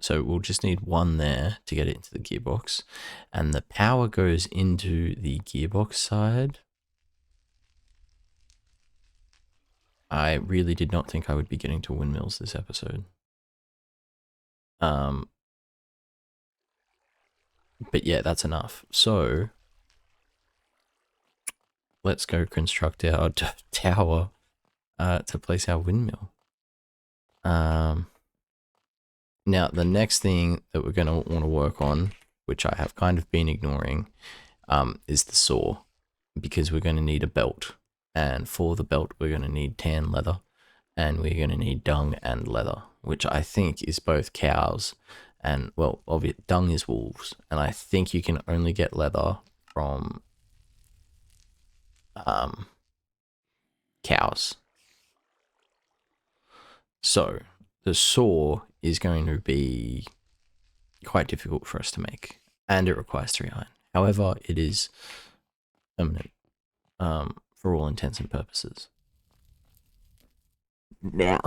Speaker 1: So we'll just need 1 there to get it into the gearbox. And the power goes into the gearbox side. I really did not think I would be getting to windmills this episode. But yeah, that's enough. So let's go construct our tower to place our windmill. Now the next thing that we're going to want to work on, which I have kind of been ignoring, is the saw, because we're going to need a belt, and for the belt we're going to need tan leather, and we're going to need dung and leather, which I think is both cows and, well, dung is wolves, and I think you can only get leather from cows. So the saw is going to be quite difficult for us to make, and it requires 3 iron. However, it is permanent for all intents and purposes. Now,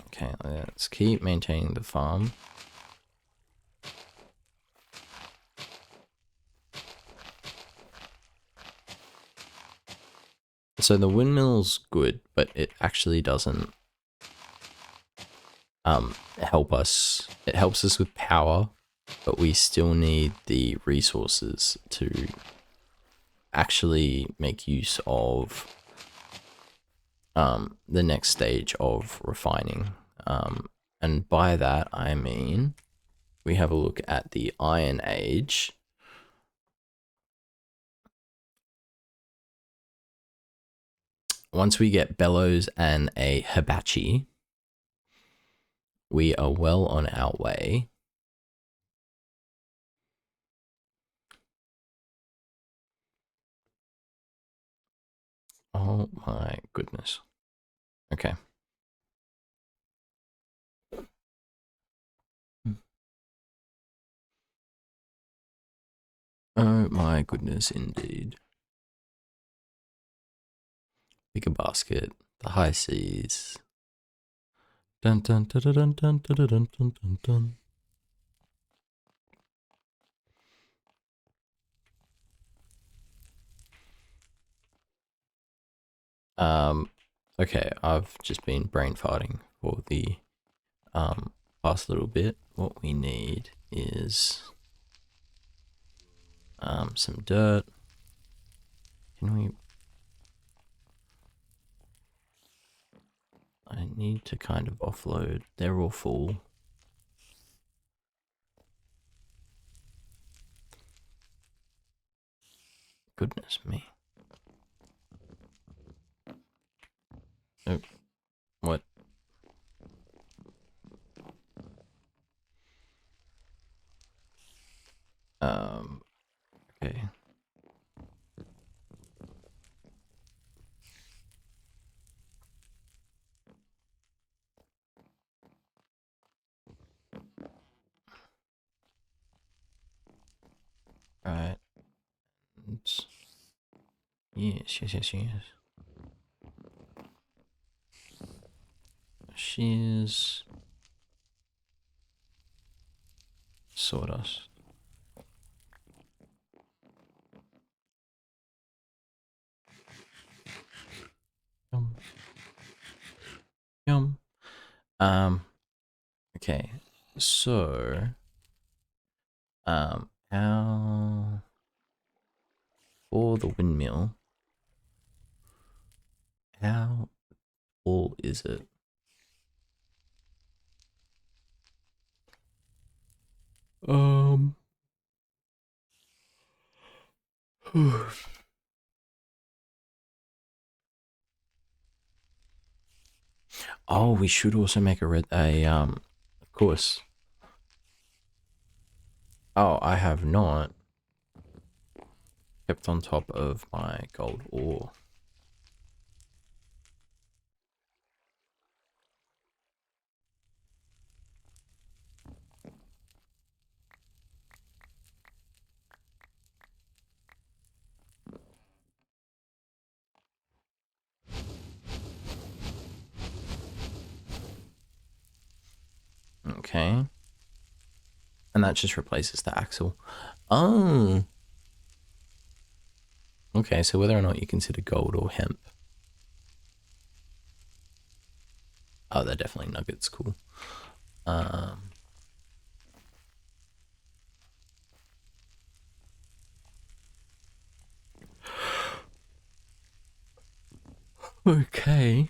Speaker 1: okay, let's keep maintaining the farm. So the windmill's good, but it actually doesn't help us. It helps us with power, but we still need the resources to actually make use of the next stage of refining. And by that I mean we have a look at the Iron Age. Once we get bellows and a hibachi, we are well on our way. Oh my goodness. Okay. Oh my goodness, indeed. Bigger basket, the high seas. Dun dun dun dun dun dun dun dun dun dun. Okay, I've just been brain farting for the past little bit. What we need is some dirt. Can we? I need to kind of offload. They're all full. Goodness me. Oh, what? Okay. Right. Yes. Shears. Sawdust. Yum. Yum. Okay. So, how for the windmill? How tall is it? Oh, we should also make of course. Oh, I have not kept on top of my gold ore. Okay. And that just replaces the axle. Oh. Okay, so whether or not you consider gold or hemp. Oh, they're definitely nuggets. Cool. Okay.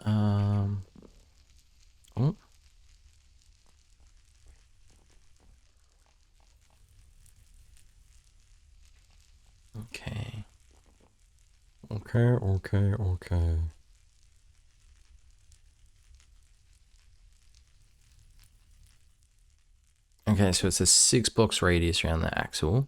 Speaker 1: Oh. Okay. Okay. Okay, so it's a 6 blocks radius around the axle.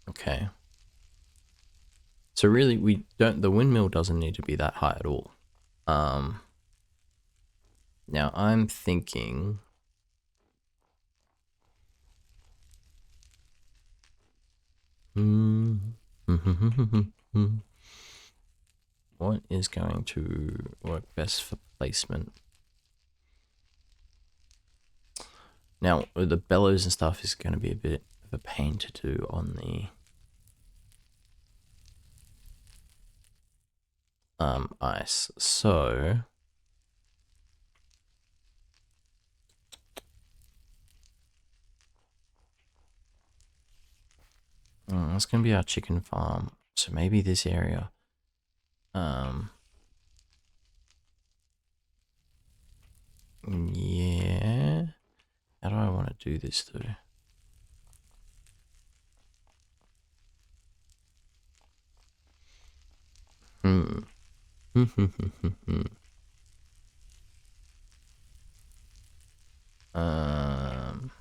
Speaker 1: Okay. So really, the windmill doesn't need to be that high at all. Now I'm thinking, what is going to work best for placement? Now, the bellows and stuff is going to be a bit of a pain to do on the ice. So that's going to be our chicken farm. So maybe this area. Yeah. How do I want to do this though? um.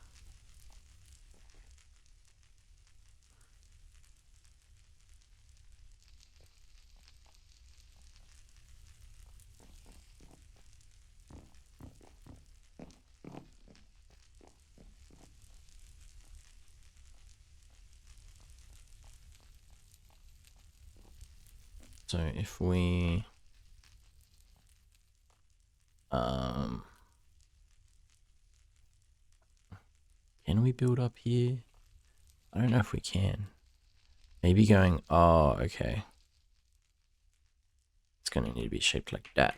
Speaker 1: So if we can we build up here? I don't know if we can. Maybe going, oh, okay. It's gonna need to be shaped like that.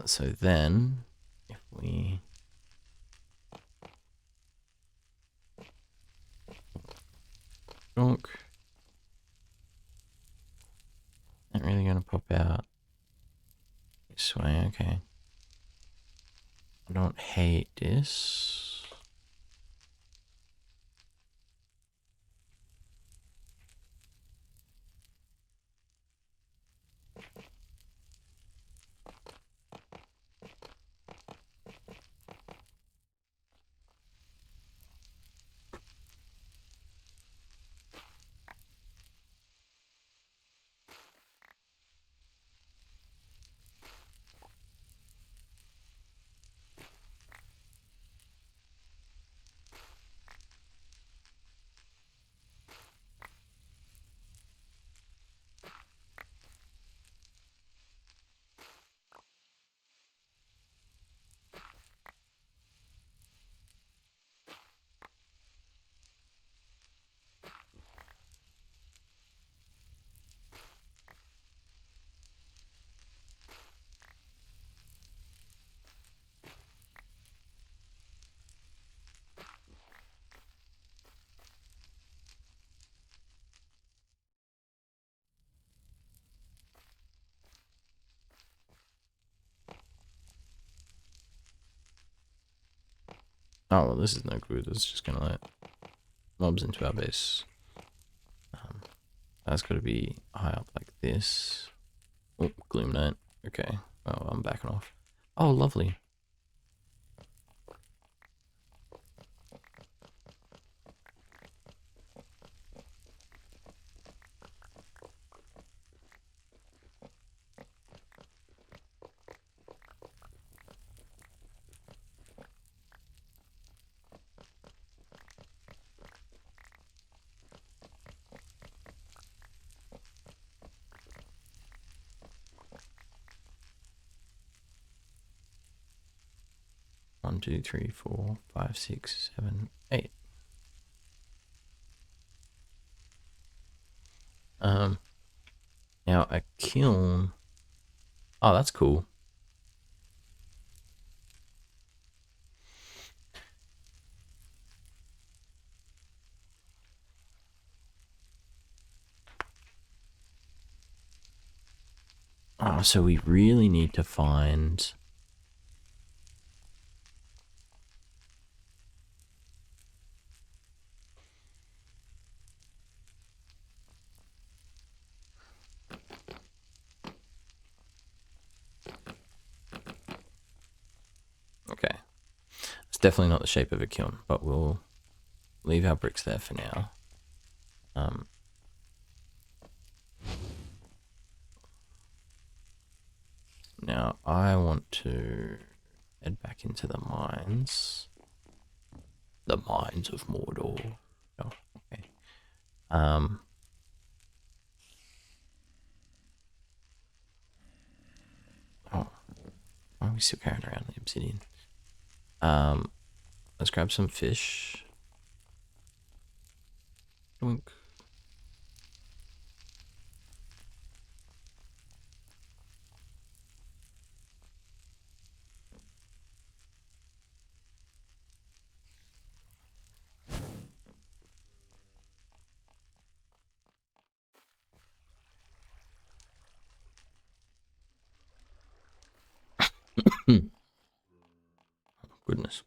Speaker 1: So then, if we donk, not really gonna pop out this way. Okay, I don't hate this. Oh, well, this is no good. It's just gonna let mobs into our base. That's got to be high up like this. Oh, gloom note. Okay. Oh, I'm backing off. Oh, lovely. One, two, three, 4, 5, 6, 7, 8. Now a kiln. Oh, that's cool. Oh, so we really need to find. Okay. It's definitely not the shape of a kiln, but we'll leave our bricks there for now. Now I want to head back into the mines. The mines of Mordor. Oh, okay. Oh, why are we still carrying around the obsidian? Let's grab some fish. Doink. Goodness.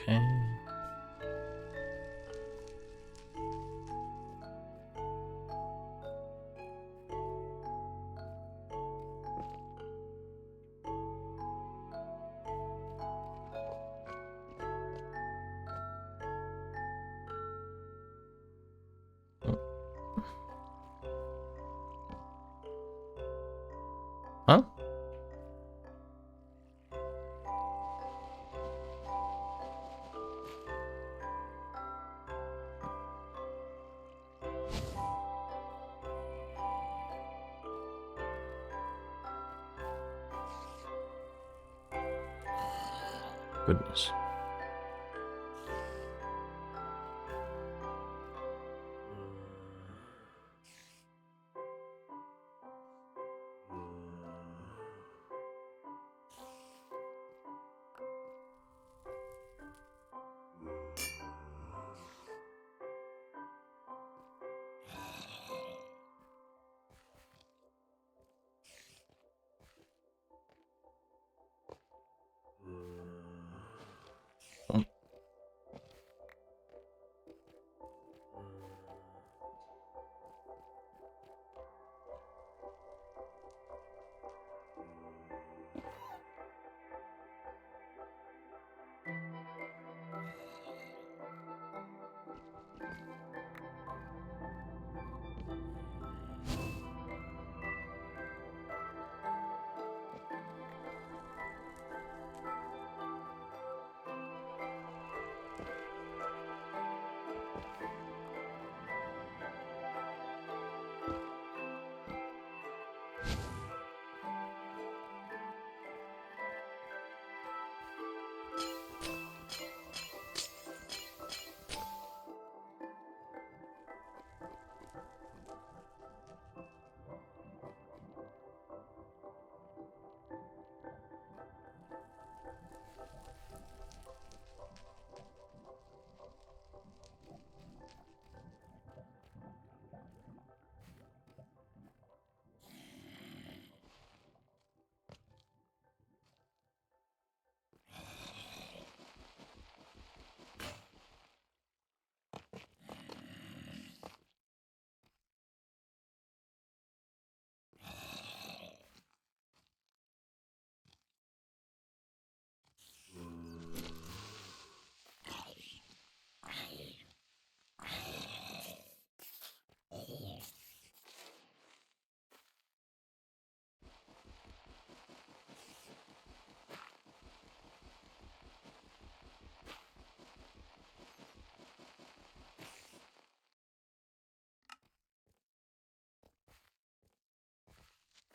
Speaker 1: Okay. Huh? Goodness.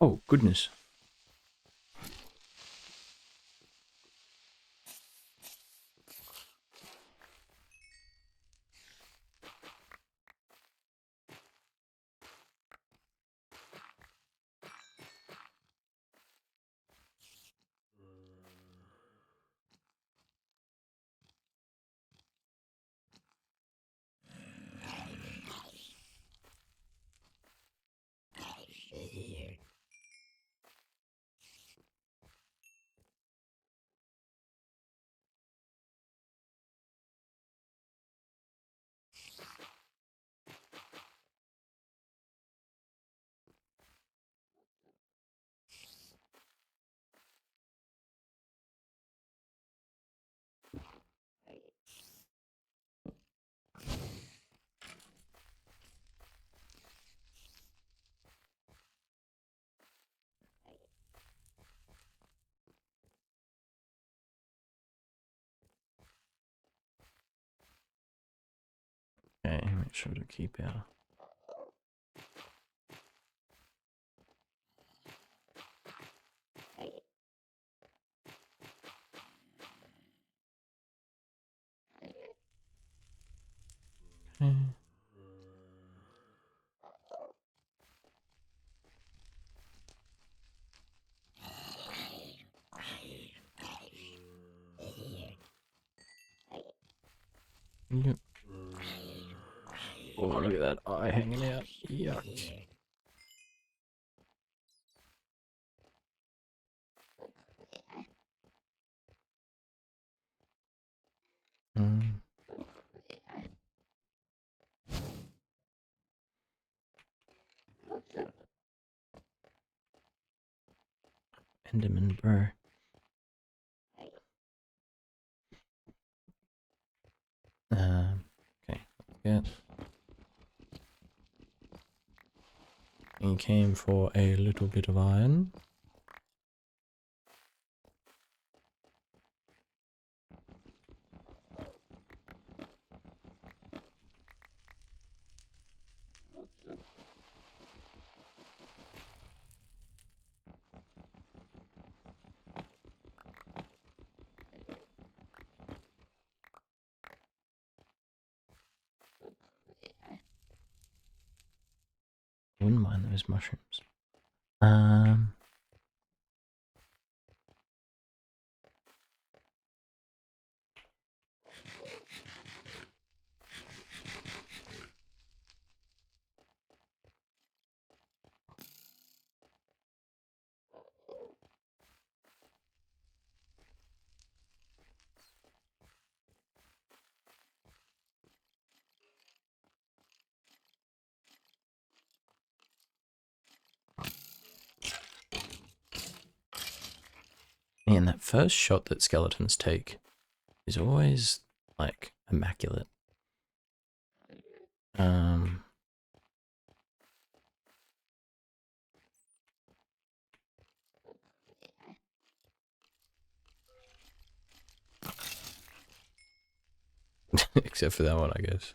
Speaker 1: Oh, goodness. Okay, make sure to keep our... Okay. Yep. Oh, look at that eye hanging out. Yuck. Enderman, bro. Okay, yeah. He came for a little bit of iron. Wouldn't mind those mushrooms. Man, that first shot that skeletons take is always like immaculate. Except for that one, I guess.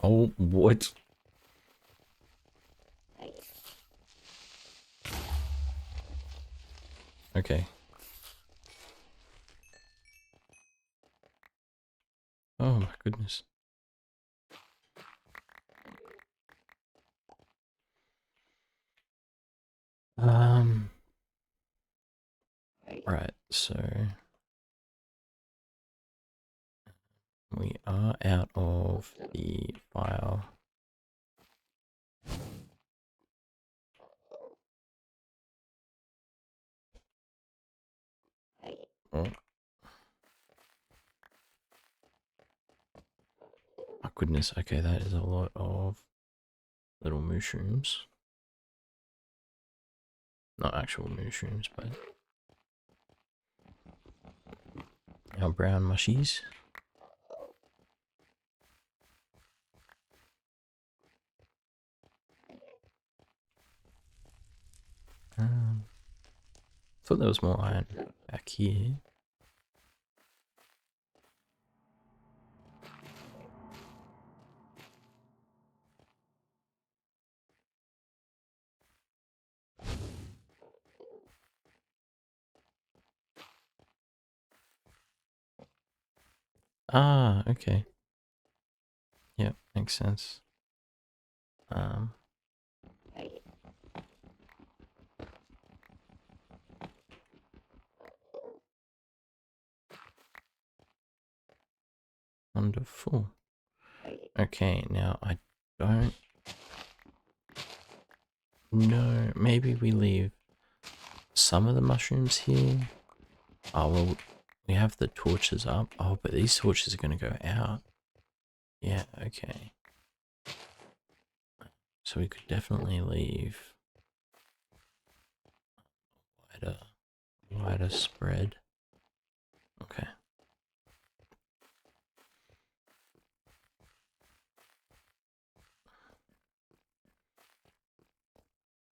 Speaker 1: Oh, what? Okay. Oh my goodness. Right, so we are out of the file. Oh. My goodness, okay, that is a lot of little mushrooms. Not actual mushrooms, but our brown mushies. Thought there was more iron back here. Ah, okay. Yep, makes sense. Wonderful. Okay, now I don't know. Maybe we leave some of the mushrooms here. Oh, well, we have the torches up. Oh, but these torches are going to go out. Yeah, okay. So we could definitely leave wider spread. Okay.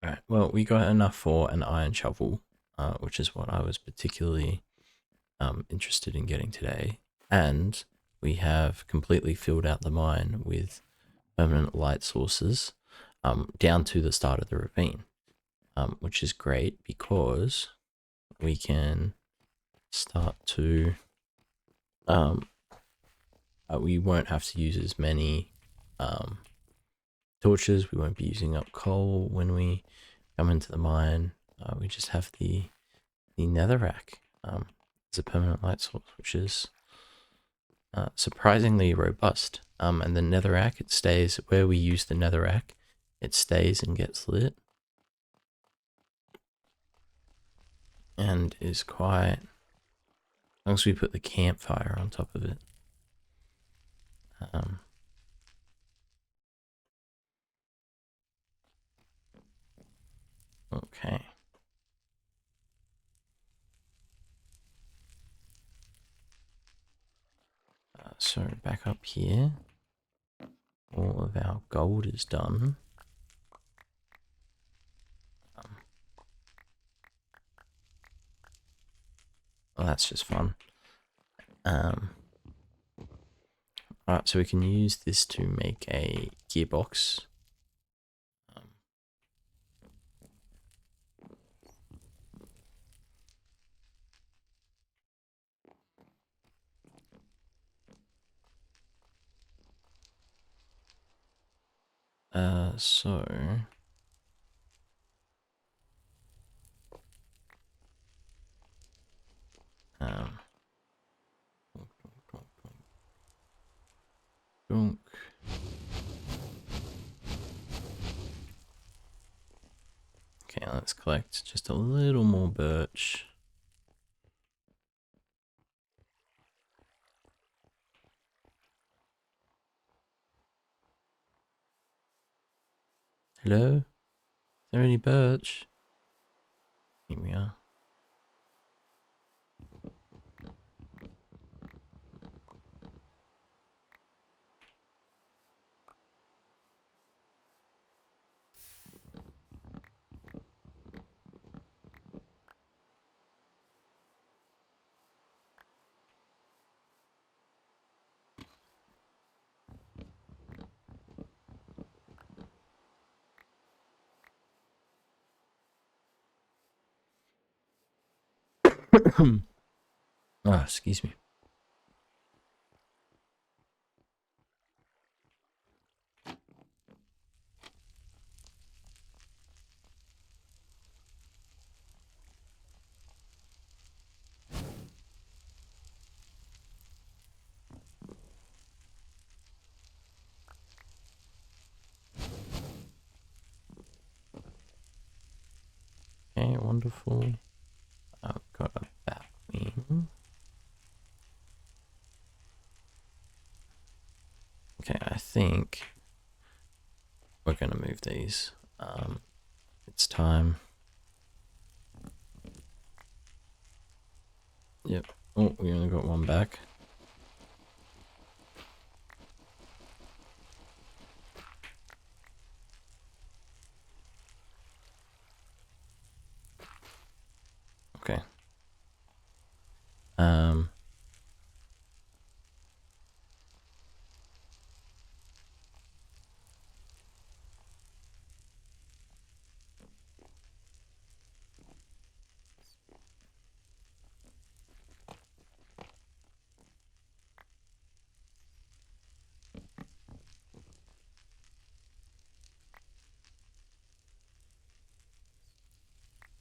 Speaker 1: Alright, well, we got enough for an iron shovel, which is what I was particularly interested in getting today. And we have completely filled out the mine with permanent light sources down to the start of the ravine, which is great because we can start to we won't have to use as many torches. We won't be using up coal when we come into the mine. We just have the netherrack as a permanent light source, which is surprisingly robust. And the netherrack, it stays where we use the netherrack. it stays and gets lit. And is quite, as long as we put the campfire on top of it. Okay. So back up here, all of our gold is done. Well, that's just fun. Alright, so we can use this to make a gearbox. So dunk. Okay, let's collect just a little more birch. Hello? Is there any birch? Here we are. Ah, excuse me. Okay, wonderful. I've got a bat wing. Okay, I think we're gonna move these. It's time. Yep. Oh, we only got one back. Okay.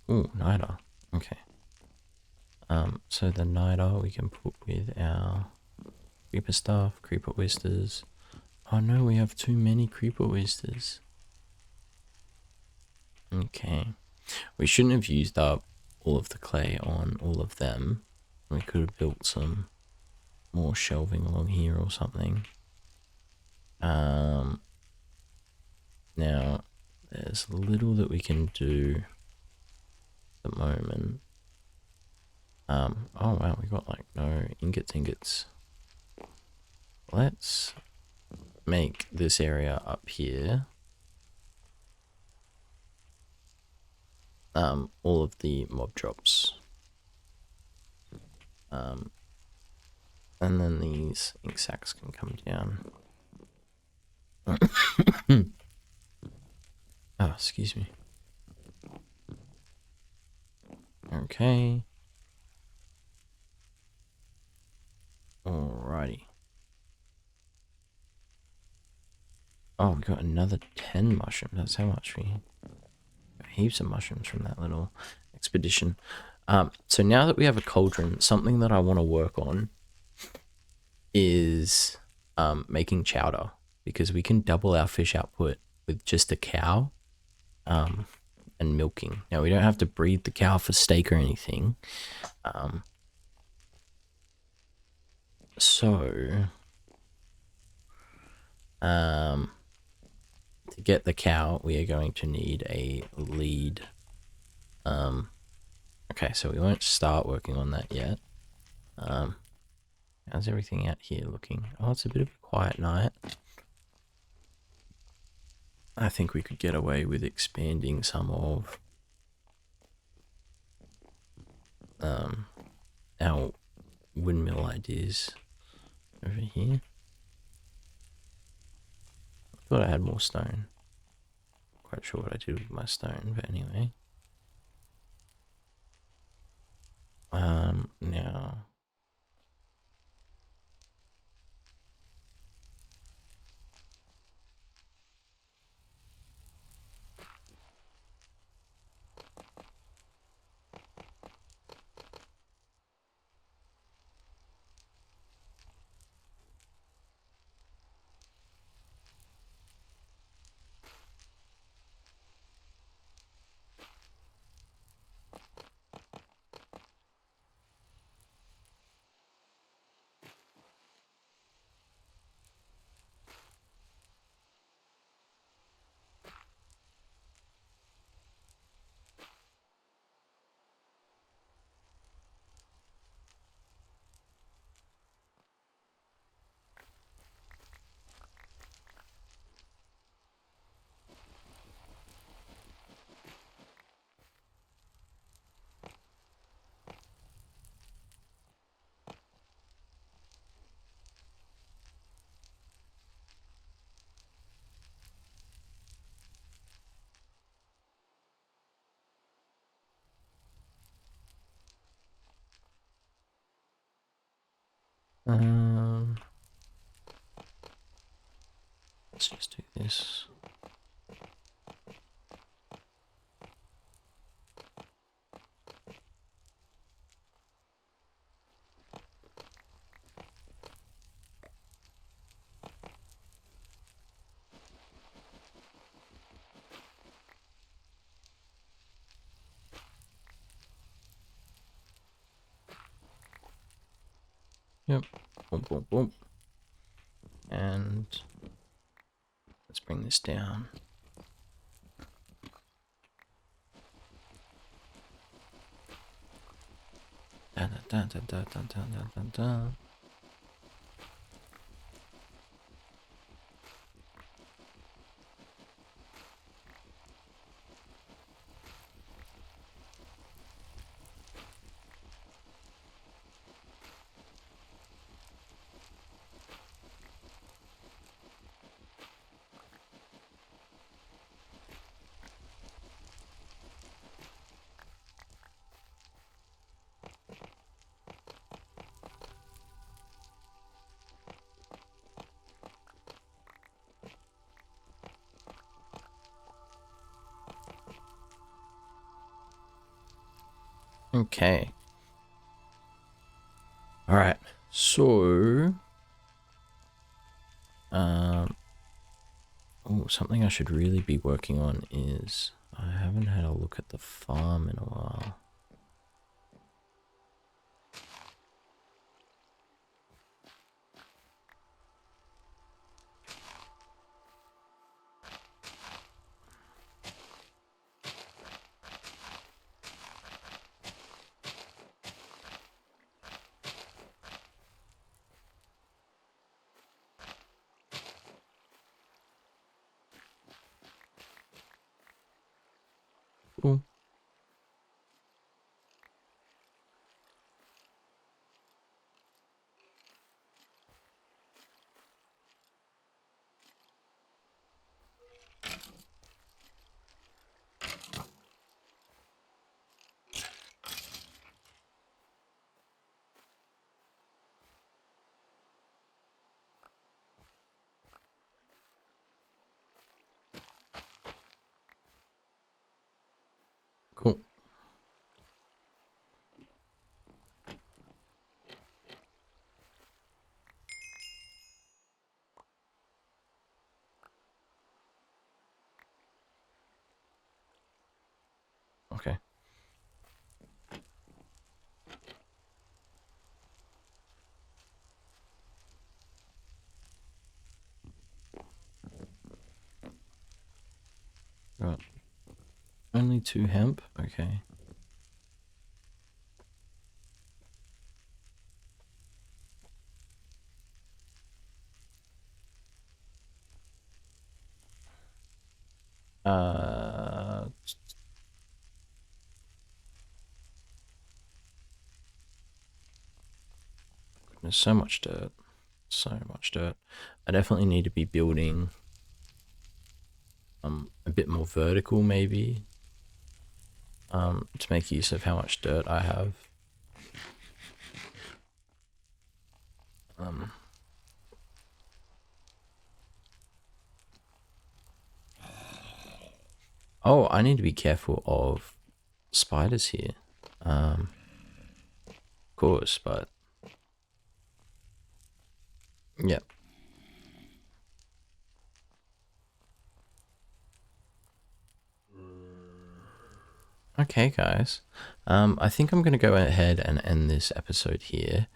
Speaker 1: Ooh, niter. Okay. So the niter we can put with our creeper stuff, creeper oysters. Oh no, we have too many creeper oysters. Okay. We shouldn't have used up all of the clay on all of them. We could have built some more shelving along here or something. Now, there's little that we can do at the moment. Oh wow, we got like no ingots. Let's make this area up here all of the mob drops. And then these ink sacks can come down. Ah, excuse me. Okay. Alrighty. Oh, we got another 10 mushrooms. That's how much we got. Heaps of mushrooms from that little expedition. So now that we have a cauldron, something that I want to work on is making chowder, because we can double our fish output with just a cow, and milking. Now we don't have to breed the cow for steak or anything. So to get the cow, we are going to need a lead. Okay, so we won't start working on that yet. How's everything out here looking? Oh, it's a bit of a quiet night. I think we could get away with expanding some of our windmill ideas over here. I thought I had more stone. Quite sure what I did with my stone, but anyway. Now. Let's just do this. Yep. Boom, boom, boom. And let's bring this down. Dun, dun, dun, dun, dun, dun, dun, dun, dun. Okay. All right. So, something I should really be working on is I haven't had a look at the farm in a while. Cool. got only 2 hemp. Okay. There's so much dirt. So much dirt. I definitely need to be building a bit more vertical, maybe, to make use of how much dirt I have. Oh, I need to be careful of spiders here. Of course, but yeah. Okay, guys. I think I'm gonna go ahead and end this episode here.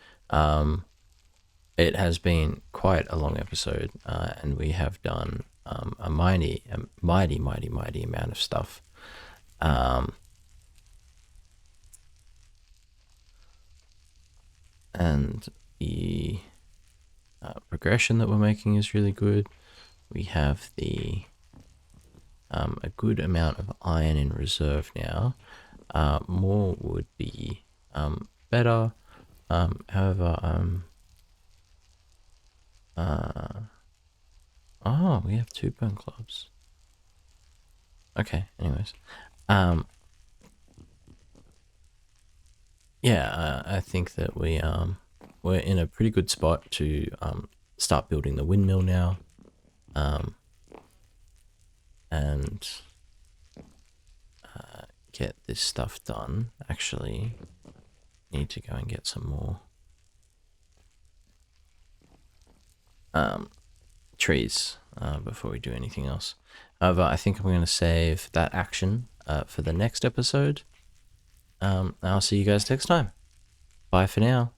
Speaker 1: It has been quite a long episode, and we have done a mighty amount of stuff. And the progression that we're making is really good. We have the a good amount of iron in reserve now. More would be better. However, oh, we have 2 bone clubs. Okay, anyways. Yeah, I think that we're in a pretty good spot to start building the windmill now. And get this stuff done. Actually, need to go and get some more trees before we do anything else. However, I think I'm going to save that action for the next episode. I'll see you guys next time. Bye for now.